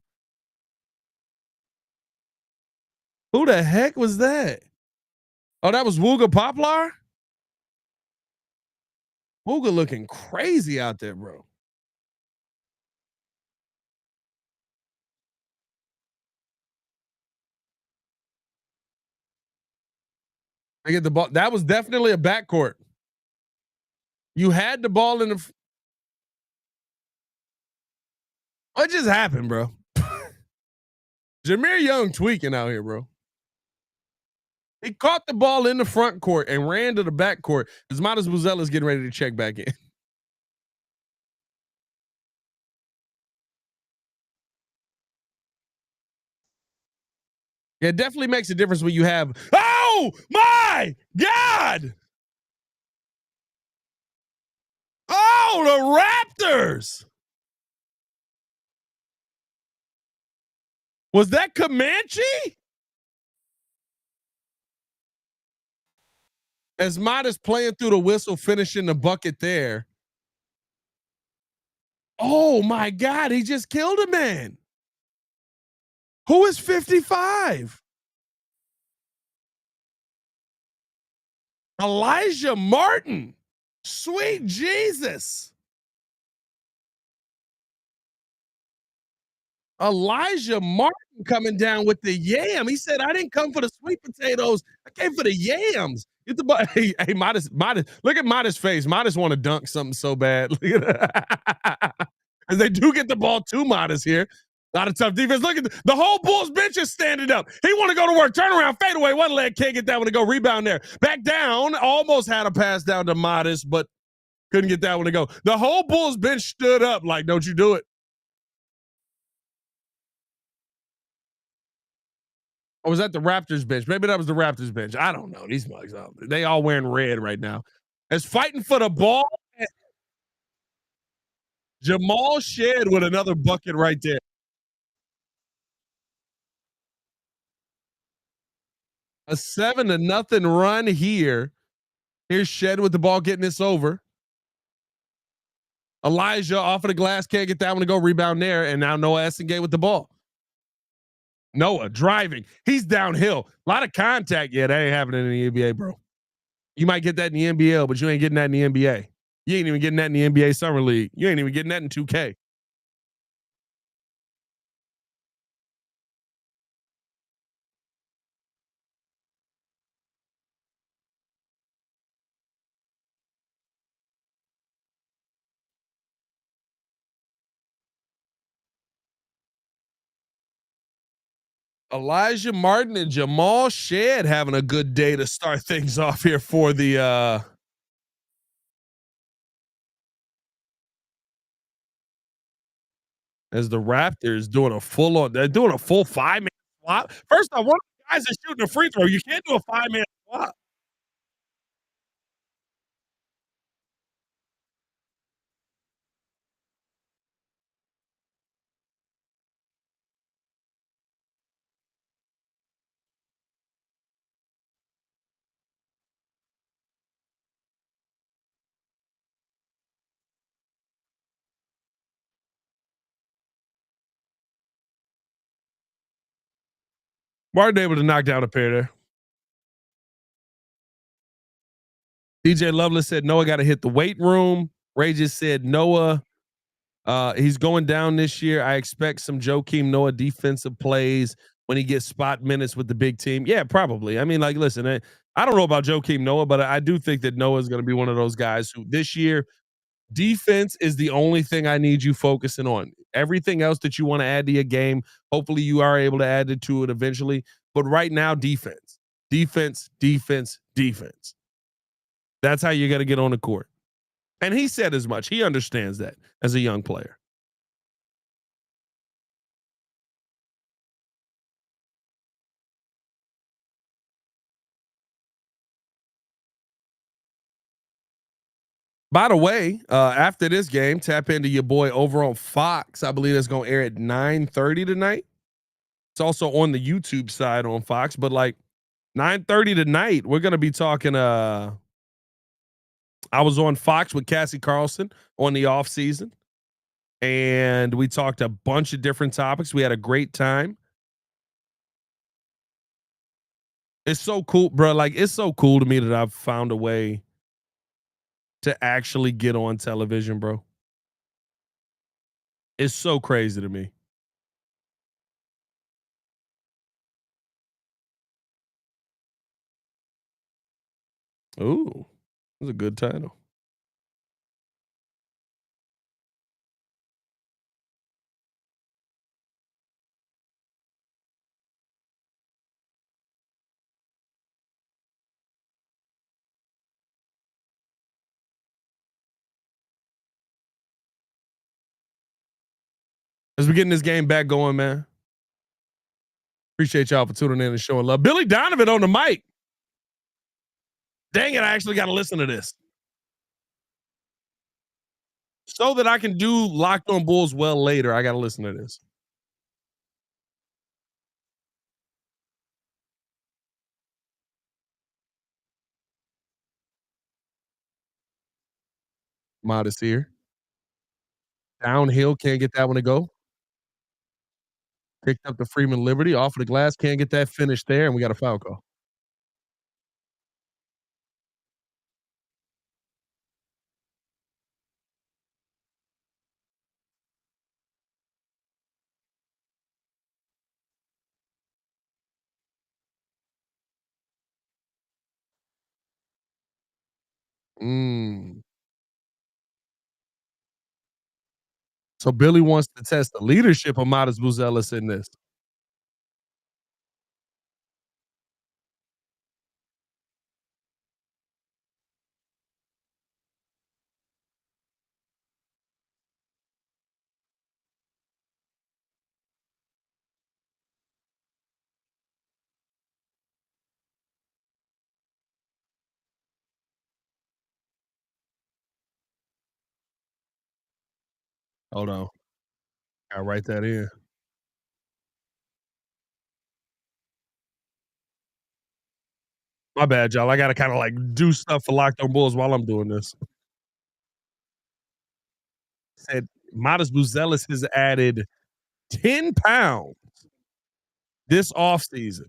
Speaker 1: Who the heck was that? Oh, that was Wooga Poplar? Wooga looking crazy out there, bro. I get the ball. That was definitely a backcourt. You had the ball in the. What just happened, bro? Jameer Young tweaking out here, bro. He caught the ball in the front court and ran to the back court as Matas Buzelis getting ready to check back in. Yeah, it definitely makes a difference when you have. Oh my God! Oh, the Raptors! Was that Comanche? As Matas playing through the whistle, finishing the bucket there. Oh my God, he just killed a man. Who is 55? Elijah Martin. Sweet Jesus. Elijah Martin coming down with the yam. He said, I didn't come for the sweet potatoes. I came for the yams. Get the ball. Hey, Modest. Look at Modest's face. Modest want to dunk something so bad. As they do get the ball to Modest here. A lot of tough defense. Look at the whole Bulls bench is standing up. He want to go to work. Turn around, fade away. One leg, can't get that one to go. Rebound there. Back down. Almost had a pass down to Modest, but couldn't get that one to go. The whole Bulls bench stood up like, don't you do it. Or was that the Raptors bench? Maybe that was the Raptors bench. I don't know. These mugs, they all wearing red right now. It's fighting for the ball. Jamal Shed with another bucket right there. A 7-0 run here. Here's Shed with the ball getting this over. Elijah off of the glass, can't get that one to go. Rebound there. And now Noah Essengate with the ball. Noah driving. He's downhill. A lot of contact. Yeah, that ain't happening in the NBA, bro. You might get that in the NBL, but you ain't getting that in the NBA. You ain't even getting that in the NBA Summer League. You ain't even getting that in 2K. Elijah Martin and Jamal Shead having a good day to start things off here for the as the Raptors doing a full on they're doing a full 5-man swap. First off, one of the guys is shooting a free throw. You can't do a 5-man swap. Martin able to knock down a pair there. DJ Lovelace said Noah got to hit the weight room. Ray just said Noah, he's going down this year. I expect some Joakim Noah defensive plays when he gets spot minutes with the big team. Yeah, probably. I mean, like, listen, I don't know about Joakim Noah, but I do think that Noah is going to be one of those guys who this year defense is the only thing I need you focusing on. Everything else that you want to add to your game, hopefully you are able to add it to it eventually. But right now, defense, defense, defense, defense. That's how you got to get on the court. And he said as much. He understands that as a young player. By the way, after this game, tap into your boy over on Fox. I believe it's going to air at 9:30 tonight. It's also on the YouTube side on Fox, but like 9:30 tonight, we're going to be talking I was on Fox with Cassie Carlson on the off season, and we talked a bunch of different topics. We had a great time. It's so cool, bro. Like, it's so cool to me that I've found a way to actually get on television, bro. It's so crazy to me. Ooh, that's a good title. As we getting this game back going, man. Appreciate y'all for tuning in and showing love. Billy Donovan on the mic. Dang it, I actually got to listen to this so that I can do Locked On Bulls well later. I got to listen to this. Modest here. Downhill, can't get that one to go. Picked up the Freeman Liberty off of the glass, can't get that finish there, and we got a foul call. Mm. So Billy wants to test the leadership of Matas Buzelis in this. Hold on. I'll write that in. My bad, y'all. I gotta kinda, like, do stuff for Locked On Bulls while I'm doing this. Said Matas Buzelis has added 10 pounds this offseason.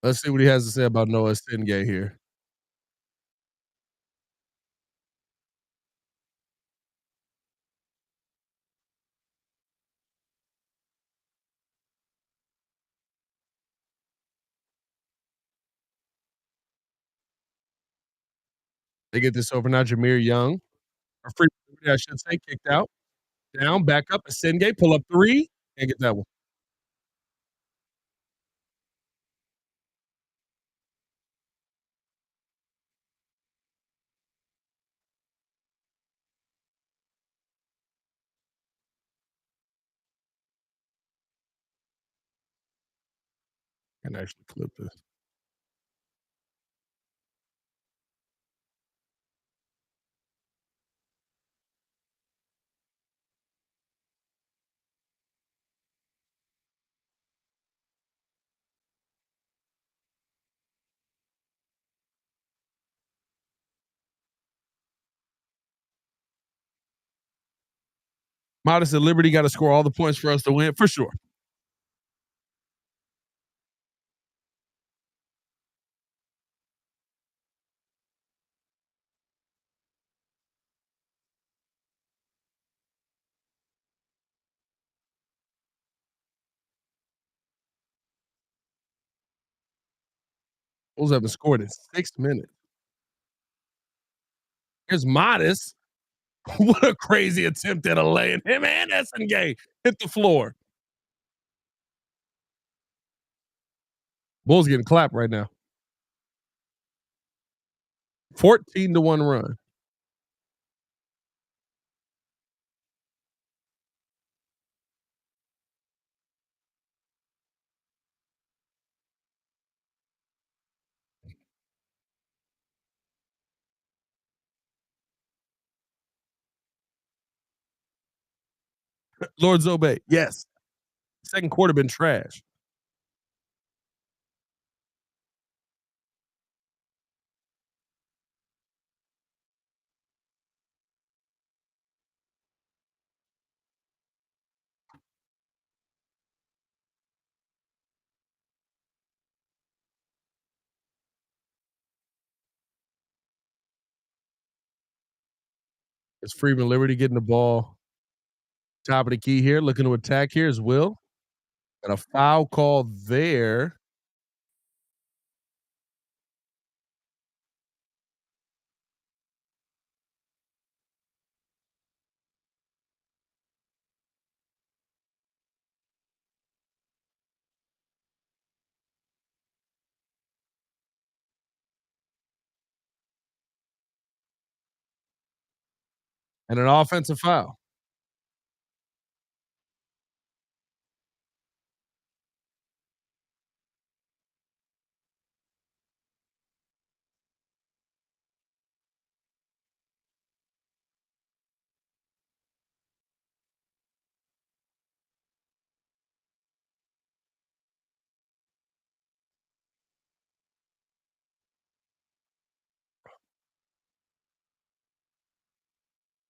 Speaker 1: Let's see what he has to say about Noah Singay here. They get this over now. Jameer Young, or free, I should say, kicked out. Down, back up, Asenge, pull up three, and get that one. Can actually clip this. Modest and Liberty got to score all the points for us to win, for sure. Bulls haven't scored in 6 minutes. Here's Modest. What a crazy attempt at a lay, and him and Essengay hit the floor. Bulls getting clapped right now. 14-1 run. Lord Zobe, yes. Second quarter been trash. It's Freeman Liberty getting the ball. Top of the key here, looking to attack here is Will. And a foul call there. And an offensive foul.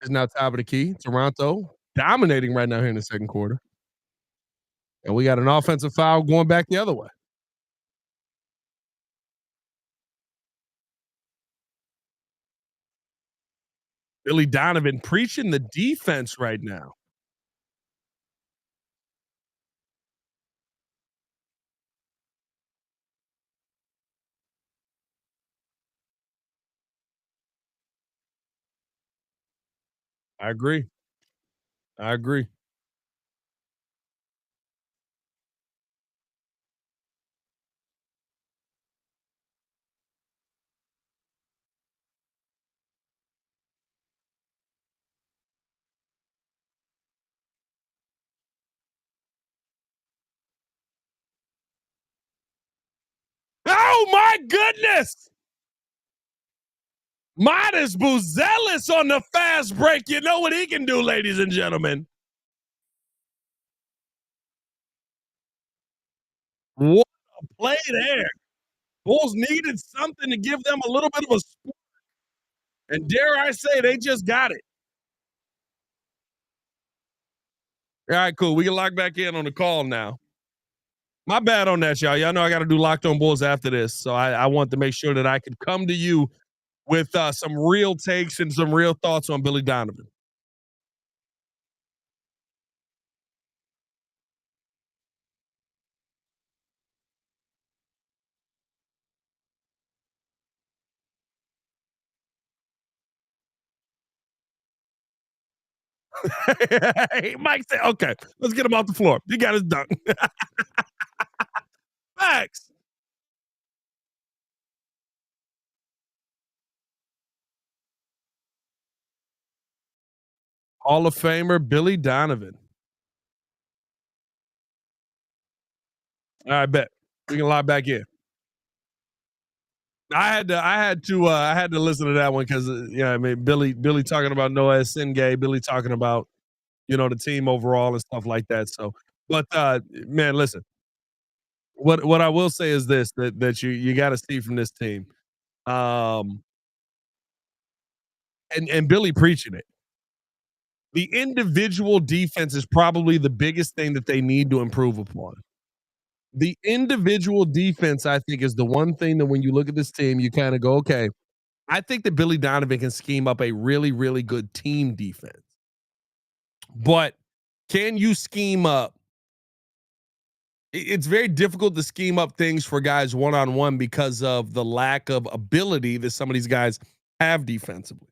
Speaker 1: Is now top of the key. Toronto dominating right now here in the second quarter. And we got an offensive foul going back the other way. Billy Donovan preaching the defense right now. I agree. I agree. Oh my goodness! Matas Buzelis on the fast break. You know what he can do, ladies and gentlemen. What a play there. Bulls needed something to give them a little bit of a spark. And dare I say, they just got it. All right, cool. We can lock back in on the call now. My bad on that, y'all. Y'all know I got to do Locked On Bulls after this. So I want to make sure that I could come to you with some real takes and some real thoughts on Billy Donovan. Hey, Mike said, "Okay, let's get him off the floor. He got his dunk." Facts. Hall of Famer Billy Donovan. I bet we can lock back in. I had to listen to that one because yeah, I mean Billy talking about Noah Sengay, Billy talking about the team overall and stuff like that. So, but man, listen, what I will say is this that you got to see from this team, um, and Billy preaching it. The individual defense is probably the biggest thing that they need to improve upon. The individual defense, I think, is the one thing that when you look at this team, you kind of go, okay, I think that Billy Donovan can scheme up a really, really good team defense. But can you scheme up? It's very difficult to scheme up things for guys one on one because of the lack of ability that some of these guys have defensively.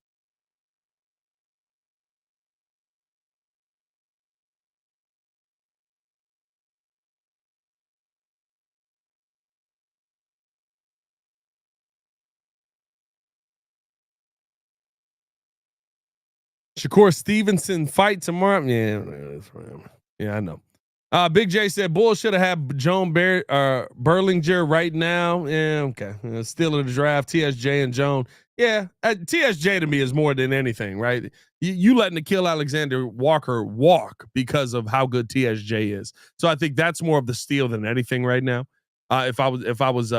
Speaker 1: Shakur Stevenson fight tomorrow. Yeah, I know. Big J said Bull should have had Berlinger right now. Yeah, okay. Still in the draft, TSJ and Joan. Yeah, TSJ to me is more than anything, right? You letting Nikhil Alexander Walker walk because of how good TSJ is. So I think that's more of the steal than anything right now. If I was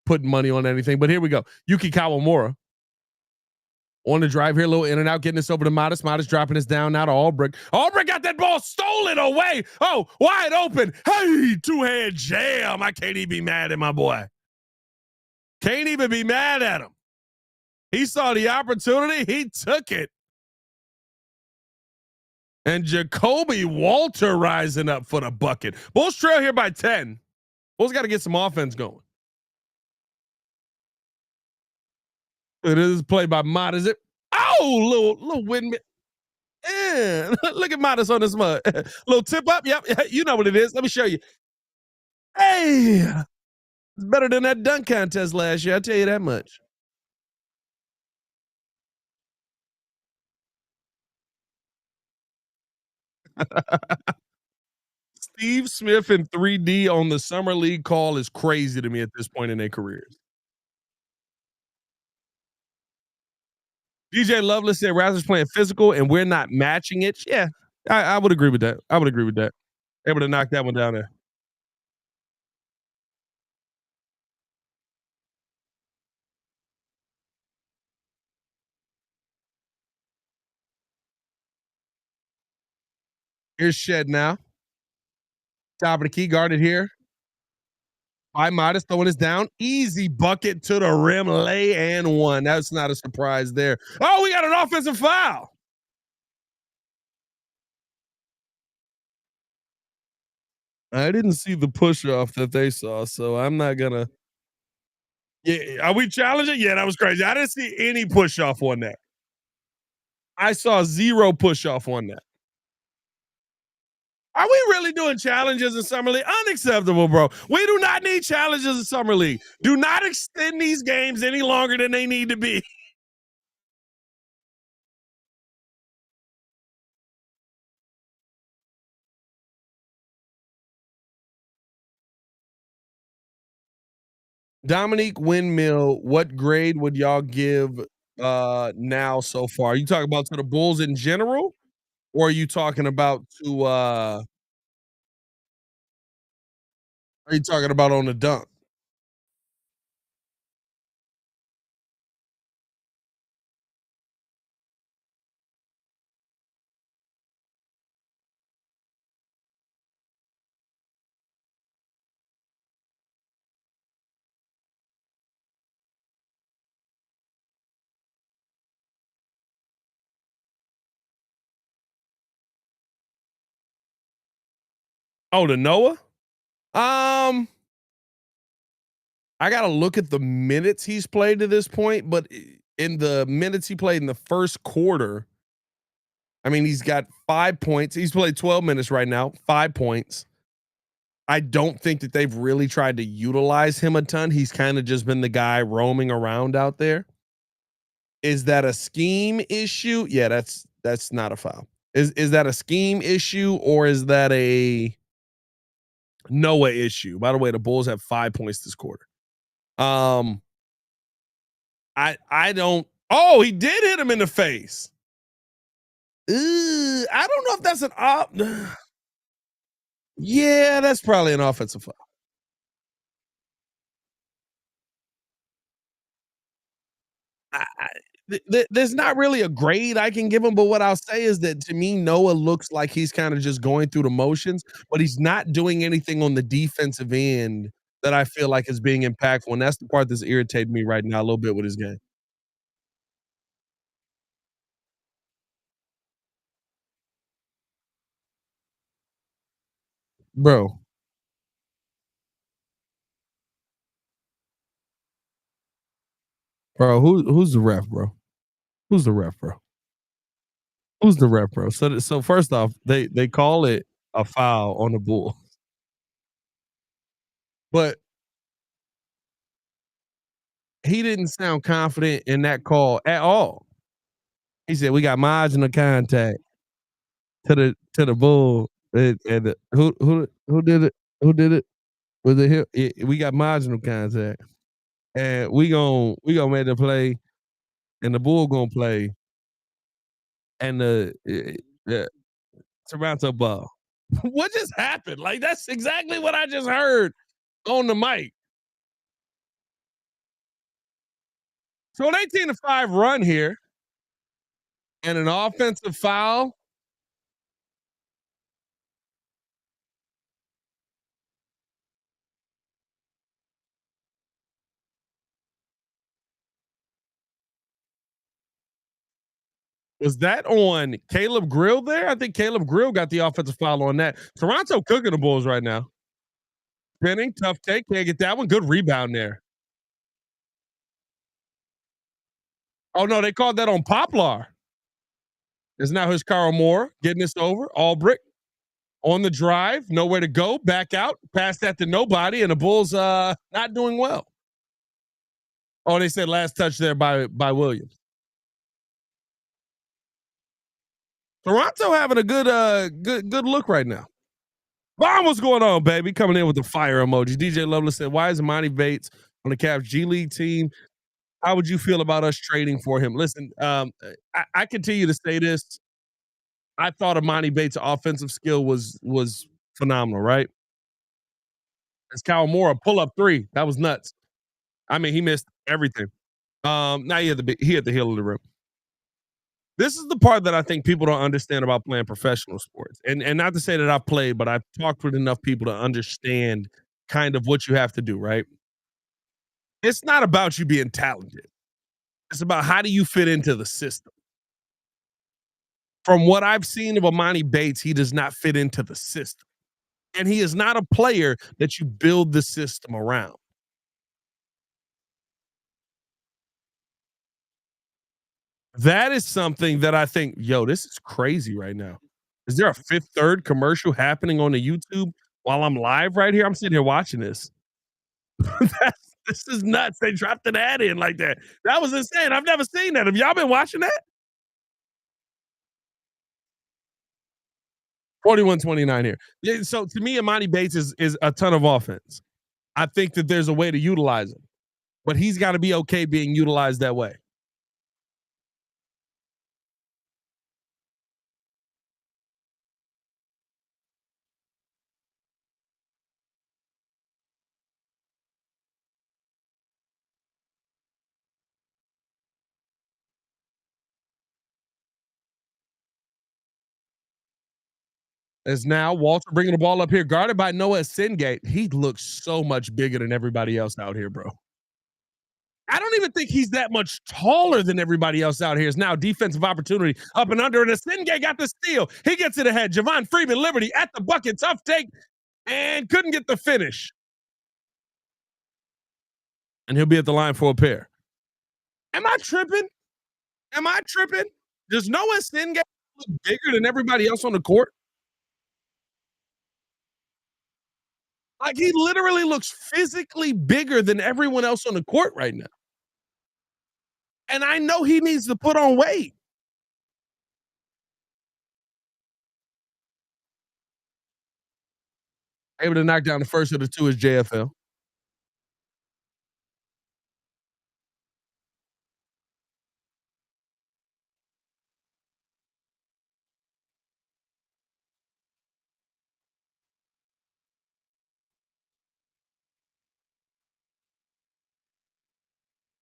Speaker 1: putting money on anything, but here we go. Yuki Kawamura on the drive here, a little in and out, getting this over to Matas. Matas dropping this down now to Albrecht. Albrecht got that ball stolen away. Oh, wide open. Hey, two-hand jam. I can't even be mad at my boy. Can't even be mad at him. He saw the opportunity. He took it. And Jacoby Walter rising up for the bucket. Bulls trail here by 10. Bulls got to get some offense going. It is played by Matas. Oh, little windmill. Yeah, look at Matas on this mud. Little tip up. Yep, you know what it is. Let me show you. Hey, it's better than that dunk contest last year. I'll tell you that much. Steve Smith and 3D on the Summer League call is crazy to me at this point in their careers. DJ Lovelace said Raptors playing physical and we're not matching it. Yeah, I would agree with that. I would agree with that. Able to knock that one down there. Here's Shed now. Top of the key guarded here. I Midas throwing this down. Easy bucket to the rim, lay and one. That's not a surprise there. Oh, we got an offensive foul. I didn't see the push off that they saw, so I'm not gonna. Yeah, are we challenging? Yeah, that was crazy. I didn't see any push off on that. I saw zero push off on that. Are we really doing challenges in summer league? Unacceptable, bro. We do not need challenges in summer league. Do not extend these games any longer than they need to be. Dominique Windmill, what grade would y'all give now so far? Are you talking about to the Bulls in general? Or are you talking about to are you talking about on the dunk? Oh, to Noah? Um, I gotta look at the minutes he's played to this point, but in the minutes he played in the first quarter, I mean, he's got 5 points. He's played 12 minutes right now, 5 points. I don't think that they've really tried to utilize him a ton. He's kind of just been the guy roaming around out there. Is that a scheme issue? Yeah, that's not a foul. Is that a scheme issue or is that a Noah issue? By the way, the Bulls have 5 points this quarter. Um, I don't. Oh, he did hit him in the face. I don't know if that's an op. Yeah, that's probably an offensive foul. There's not really a grade I can give him, but what I'll say is that to me, Noah looks like he's kind of just going through the motions, but he's not doing anything on the defensive end that I feel like is being impactful. And that's the part that's irritating me right now a little bit with his game. Bro, who's the ref, bro? Who's the ref, bro? Who's the ref, bro? So first off, they call it a foul on the bull, but he didn't sound confident in that call at all. He said, "We got marginal contact to the bull." And who did it? Who did it? Was it him? We got marginal contact, and we gonna make the play, and the bull gonna play, and the Toronto ball. What just happened? Like that's exactly what I just heard on the mic. So an 18-5 run here and an offensive foul. Was that on Caleb Grill there? I think Caleb Grill got the offensive foul on that. Toronto cooking the Bulls right now. Spinning, tough take, can't get that one. Good rebound there. Oh no, they called that on Poplar. It's now his Carl Moore getting this over. Albrick on the drive, nowhere to go, back out, pass that to nobody, and the Bulls not doing well. Oh, they said last touch there by Williams. Toronto having a good look right now. Bomb, what's going on, baby? Coming in with the fire emoji. DJ Lovelace said, "Why is Monty Bates on the Cavs G League team? How would you feel about us trading for him?" Listen, I continue to say this. I thought Amani Bates' offensive skill was phenomenal, right? As Kyle Moore, a pull up three, that was nuts. I mean, he missed everything. Now he had the heel of the rim. This is the part that I think people don't understand about playing professional sports. And not to say that I've played, but I've talked with enough people to understand kind of what you have to do, right? It's not about you being talented. It's about how do you fit into the system. From what I've seen of Amani Bates, he does not fit into the system. And he is not a player that you build the system around. That is something that I think, yo, this is crazy right now. Is there a fifth third commercial happening on the YouTube while I'm live right here? I'm sitting here watching this. This is nuts. They dropped an ad in like that. That was insane. I've never seen that. Have y'all been watching that? 41-29 here. Yeah, so to me, Amani Bates is a ton of offense. I think that there's a way to utilize him, but he's got to be okay being utilized that way. As now Walter bringing the ball up here, guarded by Noah Singate. He looks so much bigger than everybody else out here, bro. I don't even think he's that much taller than everybody else out here. Is now defensive opportunity up and under, and Singate got the steal. He gets it ahead. Javon Freeman, Liberty at the bucket, tough take, and couldn't get the finish. And he'll be at the line for a pair. Am I tripping? Am I tripping? Does Noah Singate Look bigger than everybody else on the court. Like, he literally looks physically bigger than everyone else on the court right now. And I know he needs to put on weight. Able to knock down the first of the two is JFL.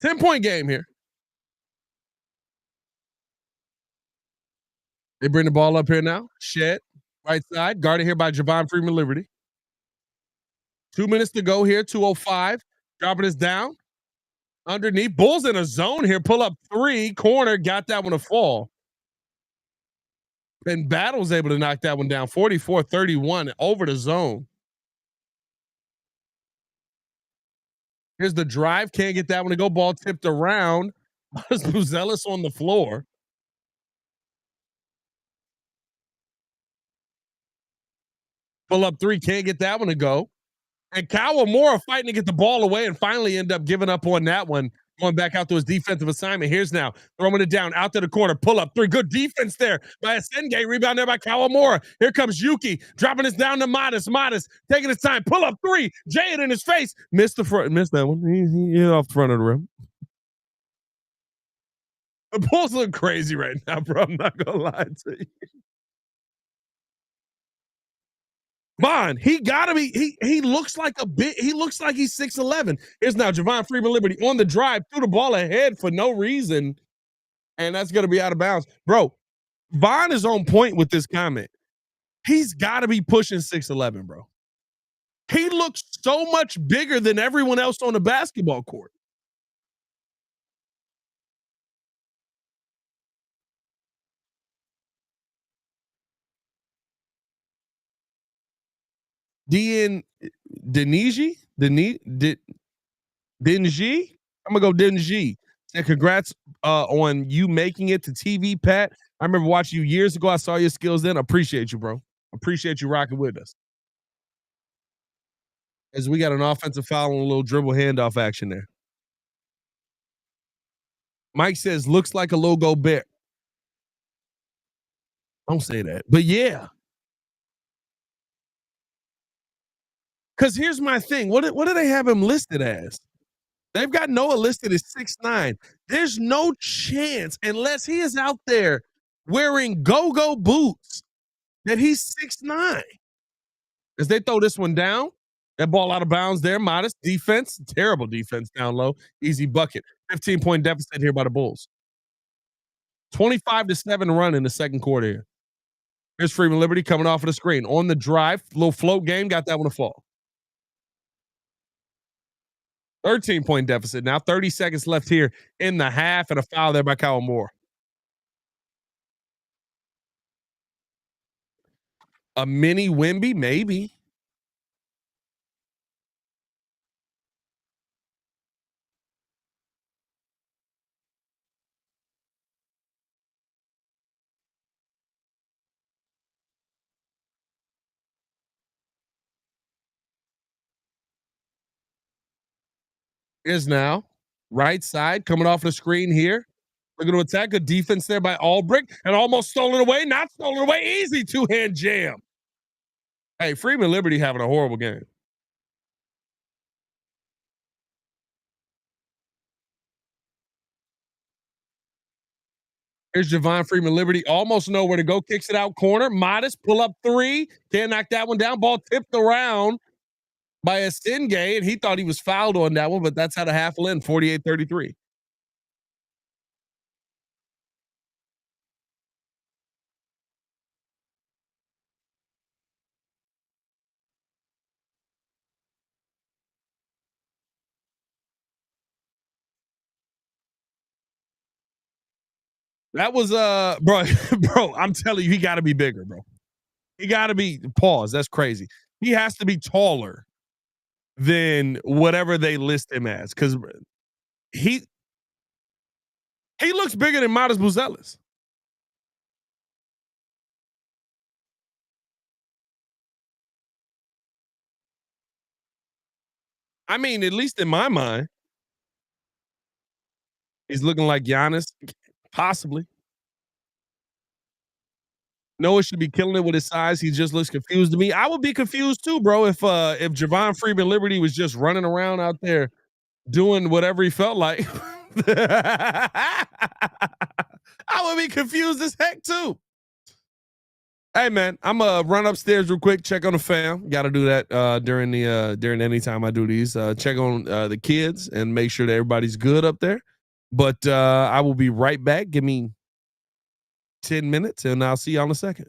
Speaker 1: 10-point game here. They bring the ball up here now. Shed, right side, guarded here by Javon Freeman Liberty. 2 minutes to go here. 2:05. Dropping this down. Underneath. Bulls in a zone here. Pull up three. Corner. Got that one to fall. And Battle's able to knock that one down. 44-31 over the zone. Here's the drive. Can't get that one to go. Ball tipped around. Matas Buzelis on the floor. Pull up three. Can't get that one to go. And Kawamura fighting to get the ball away and finally end up giving up on that one. Going back out to his defensive assignment. Here's now throwing it down out to the corner. Pull up three. Good defense there by Asenge. Rebound there by Kawamura. Here comes Yuki dropping this down to Matas. Matas taking his time. Pull up three. Jay it in his face. Missed the front. Missed that one. He off the front of the rim. The Bulls look crazy right now, bro. I'm not gonna lie to you. Vaughn, he gotta be. He looks like a bit. He looks like he's 6'11". Here's now Javon Freeman Liberty on the drive, threw the ball ahead for no reason, and that's gonna be out of bounds, bro. Vaughn is on point with this comment. He's got to be pushing 6'11", bro. He looks so much bigger than everyone else on the basketball court. Dn Deniji, Dingy. I'm gonna go Dingy. And congrats on you making it to TV, Pat. I remember watching you years ago. I saw your skills then. Appreciate you, bro. Appreciate you rocking with us. As we got an offensive foul and a little dribble handoff action there. Mike says, looks like a logo bear. Don't say that. But yeah. Because here's my thing. What do they have him listed as? They've got Noah listed as 6'9". There's no chance, unless he is out there wearing go-go boots, that he's 6'9". As they throw this one down, that ball out of bounds there. Modest defense, terrible defense down low. Easy bucket. 15-point deficit here by the Bulls. 25-7 run in the second quarter here. Here's Freeman Liberty coming off of the screen. On the drive, little float game, got that one to fall. 13-point deficit. Now 30 seconds left here in the half, and a foul there by Kawamura. A mini Wemby, maybe. Is now right side coming off the screen here. Looking to attack. A defense there by Albrecht and almost stolen away. Not stolen away. Easy two-hand jam. Hey, Freeman Liberty having a horrible game. Here's Javon Freeman Liberty. Almost nowhere to go. Kicks it out corner. Modest pull up three. Can't knock that one down. Ball tipped around by Asenge, and he thought he was fouled on that one, but that's how the half will end. 48-33. That was bro, bro. I'm telling you, he got to be bigger, bro. He got to be. Pause. That's crazy. He has to be taller than whatever they list him as, because he he looks bigger than Matas Buzelis. I mean, at least in my mind, he's looking like Giannis, possibly. Noah should be killing it with his size. He just looks confused to me. I would be confused too, bro, if Javon Freeman Liberty was just running around out there doing whatever he felt like. I would be confused as heck too. Hey man, I'm gonna run upstairs real quick, check on the fam. Got to do that during any time I do these. Check on the kids and make sure that everybody's good up there. But I will be right back. Give me 10 minutes, and I'll see y'all in a second.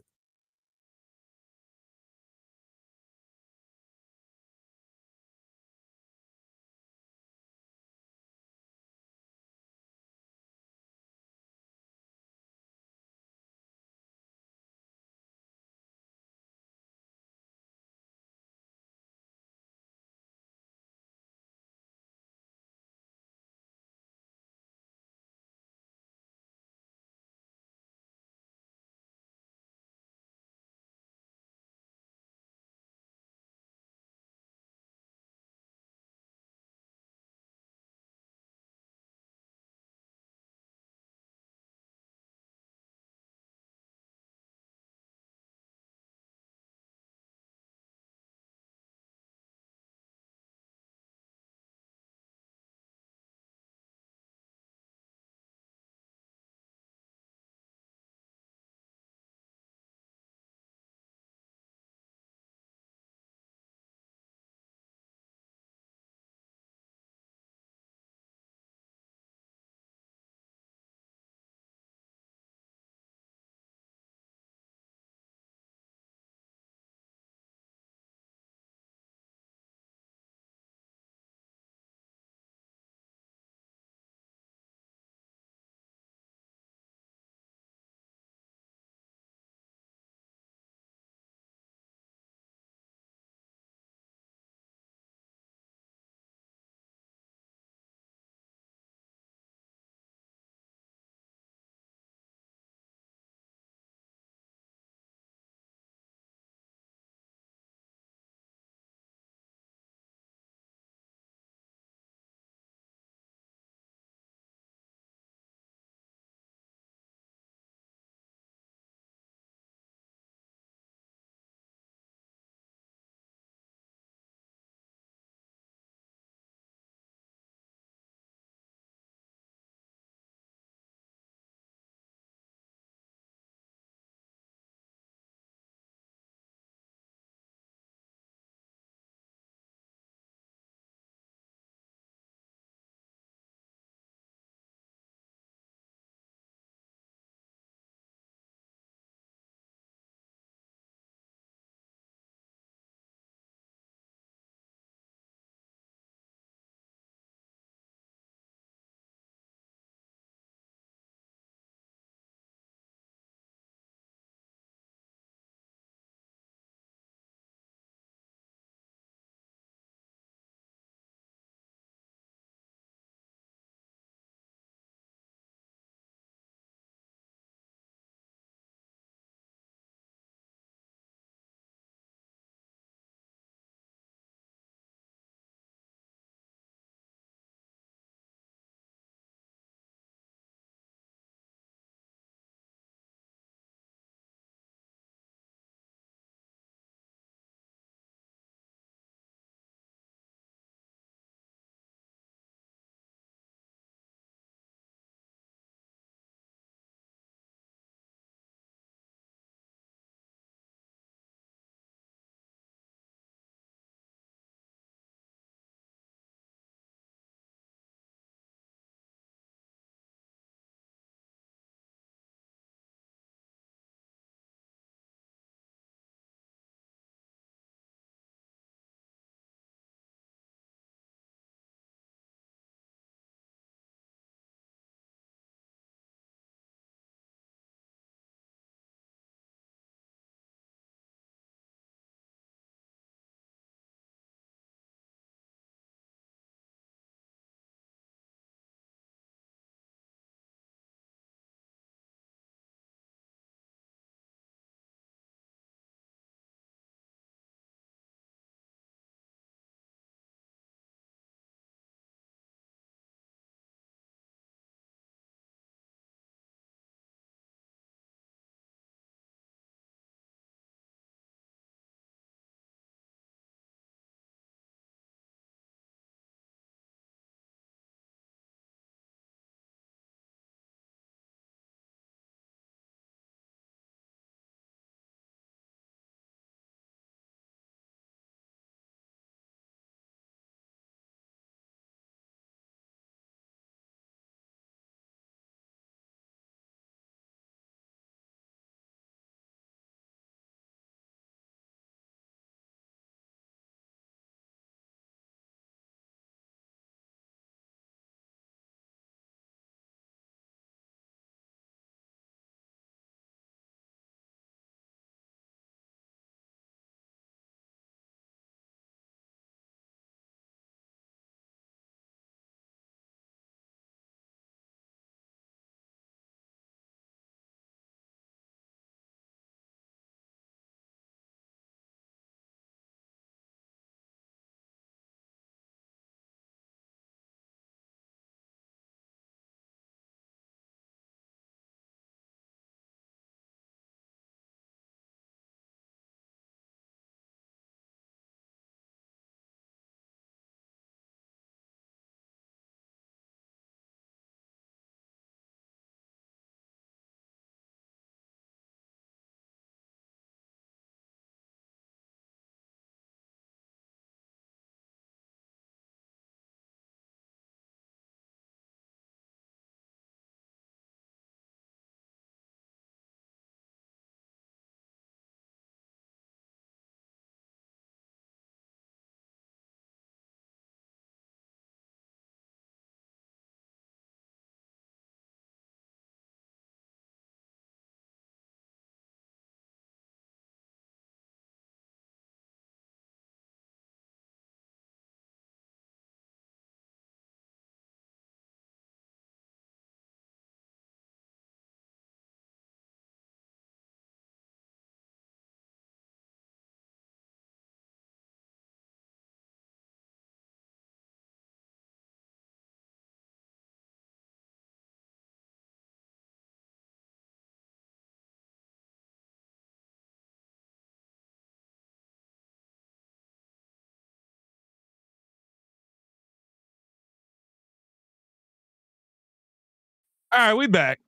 Speaker 1: All right, we back.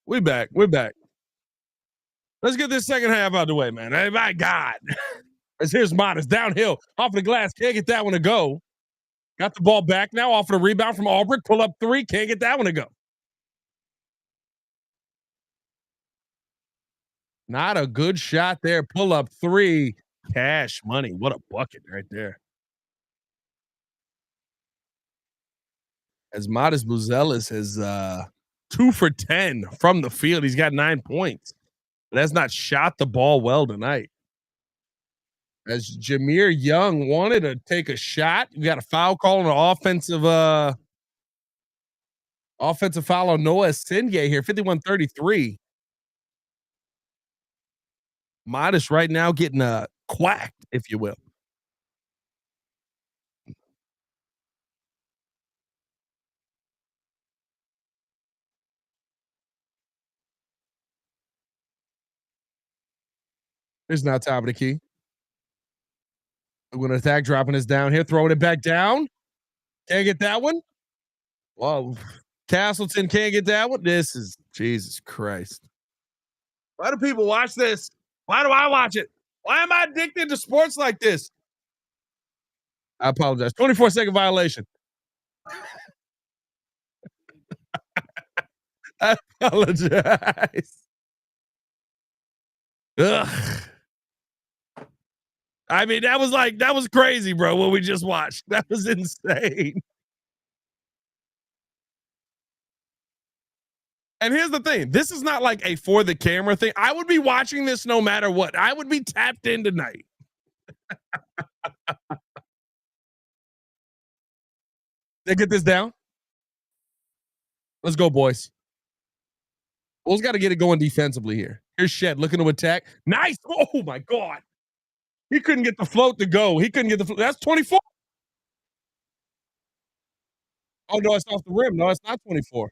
Speaker 1: We back. We're back. Let's get this second half out of the way, man. Hey, my God. As here's Matas downhill off the glass. Can't get that one to go. Got the ball back now off of the rebound from Albrecht. Pull up three. Can't get that one to go. Not a good shot there. Pull up three. Cash money. What a bucket right there. As Matas Buzelis is 2 for 10 from the field. He's got 9 points, but has not shot the ball well tonight. As Jameer Young wanted to take a shot, you got a foul call on an offensive foul on Noah Sinye here, 51-33. Modest right now getting quacked, if you will. There's now top of the key. I'm going to attack, dropping this down here, throwing it back down. Can't get that one. Whoa. Castleton can't get that one. This is Jesus Christ. Why do people watch this? Why do I watch it? Why am I addicted to sports like this? I apologize. 24-second violation. I apologize. Ugh. I mean, that was crazy, bro. What we just watched. That was insane. And here's the thing. This is not like a for the camera thing. I would be watching this no matter what. I would be tapped in tonight. They get this down. Let's go, boys. Bulls got to get it going defensively here. Here's Shed looking to attack. Nice. Oh my God. He couldn't get the float to go. He couldn't get the float. That's 24. Oh no, it's off the rim. No, it's not 24.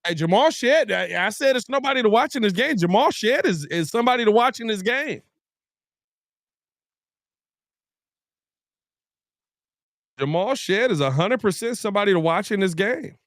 Speaker 1: Hey, Jamal Shed. I said it's nobody to watch in this game. Jamal Shed is somebody to watch in this game. Jamal Shed is 100% somebody to watch in this game.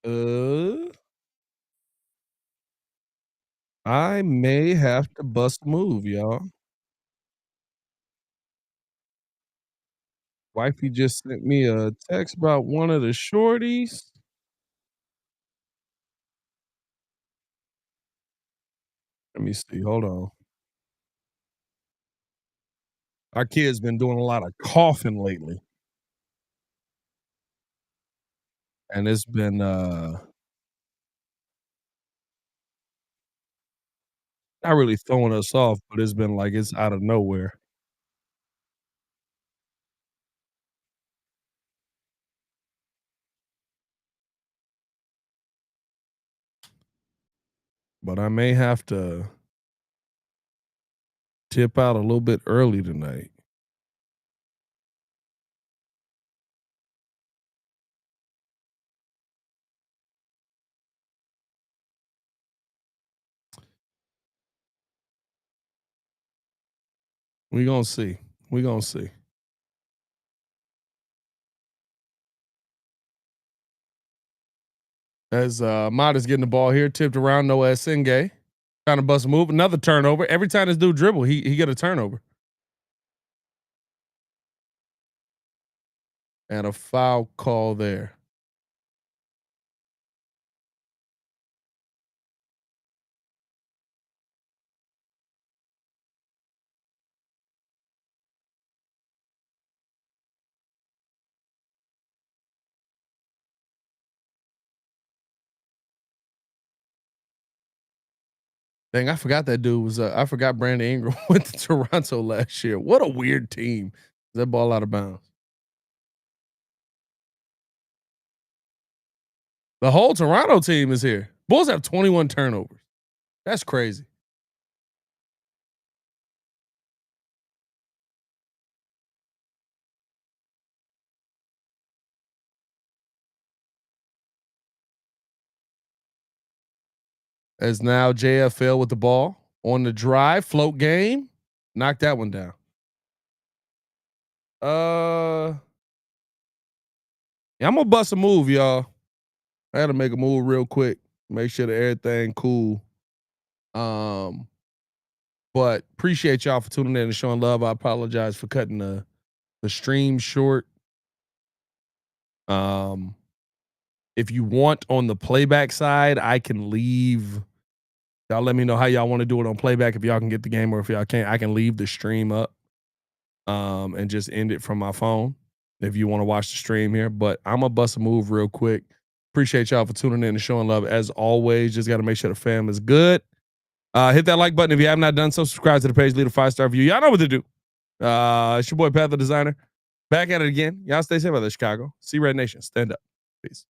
Speaker 1: Uh, I may have to bust a move, y'all. Wifey just sent me a text about one of the shorties. Let me see. Hold on. Our kid's been doing a lot of coughing lately, and it's been not really throwing us off, but it's been like it's out of nowhere. But I may have to tip out a little bit early tonight. We gonna see. We gonna see. As Mott is getting the ball here, tipped around Noah Senge. Trying to bust a move. Another turnover. Every time this dude dribble, he get a turnover. And a foul call there. Dang, I forgot that dude was. I forgot Brandon Ingram went to Toronto last year. What a weird team. That ball out of bounds. The whole Toronto team is here. Bulls have 21 turnovers. That's crazy. As now JFL with the ball on the drive, float game, knock that one down. Yeah, I'm gonna bust a move, y'all. I had to make a move real quick, make sure that everything cool. Um, but appreciate y'all for tuning in and showing love. I apologize for cutting the stream short. Um, if you want on the playback side, I can leave. Y'all let me know how y'all want to do it on playback. If y'all can get the game, or if y'all can't, I can leave the stream up. And just end it from my phone if you want to watch the stream here. But I'm gonna bust a move real quick. Appreciate y'all for tuning in and showing love as always. Just got to make sure the fam is good. Hit that like button if you have not done so. Subscribe to the page, leave a 5-star review. Y'all know what to do. It's your boy Pat the Designer. Back at it again. Y'all stay safe out there, Chicago. See Red Nation. Stand up. Peace.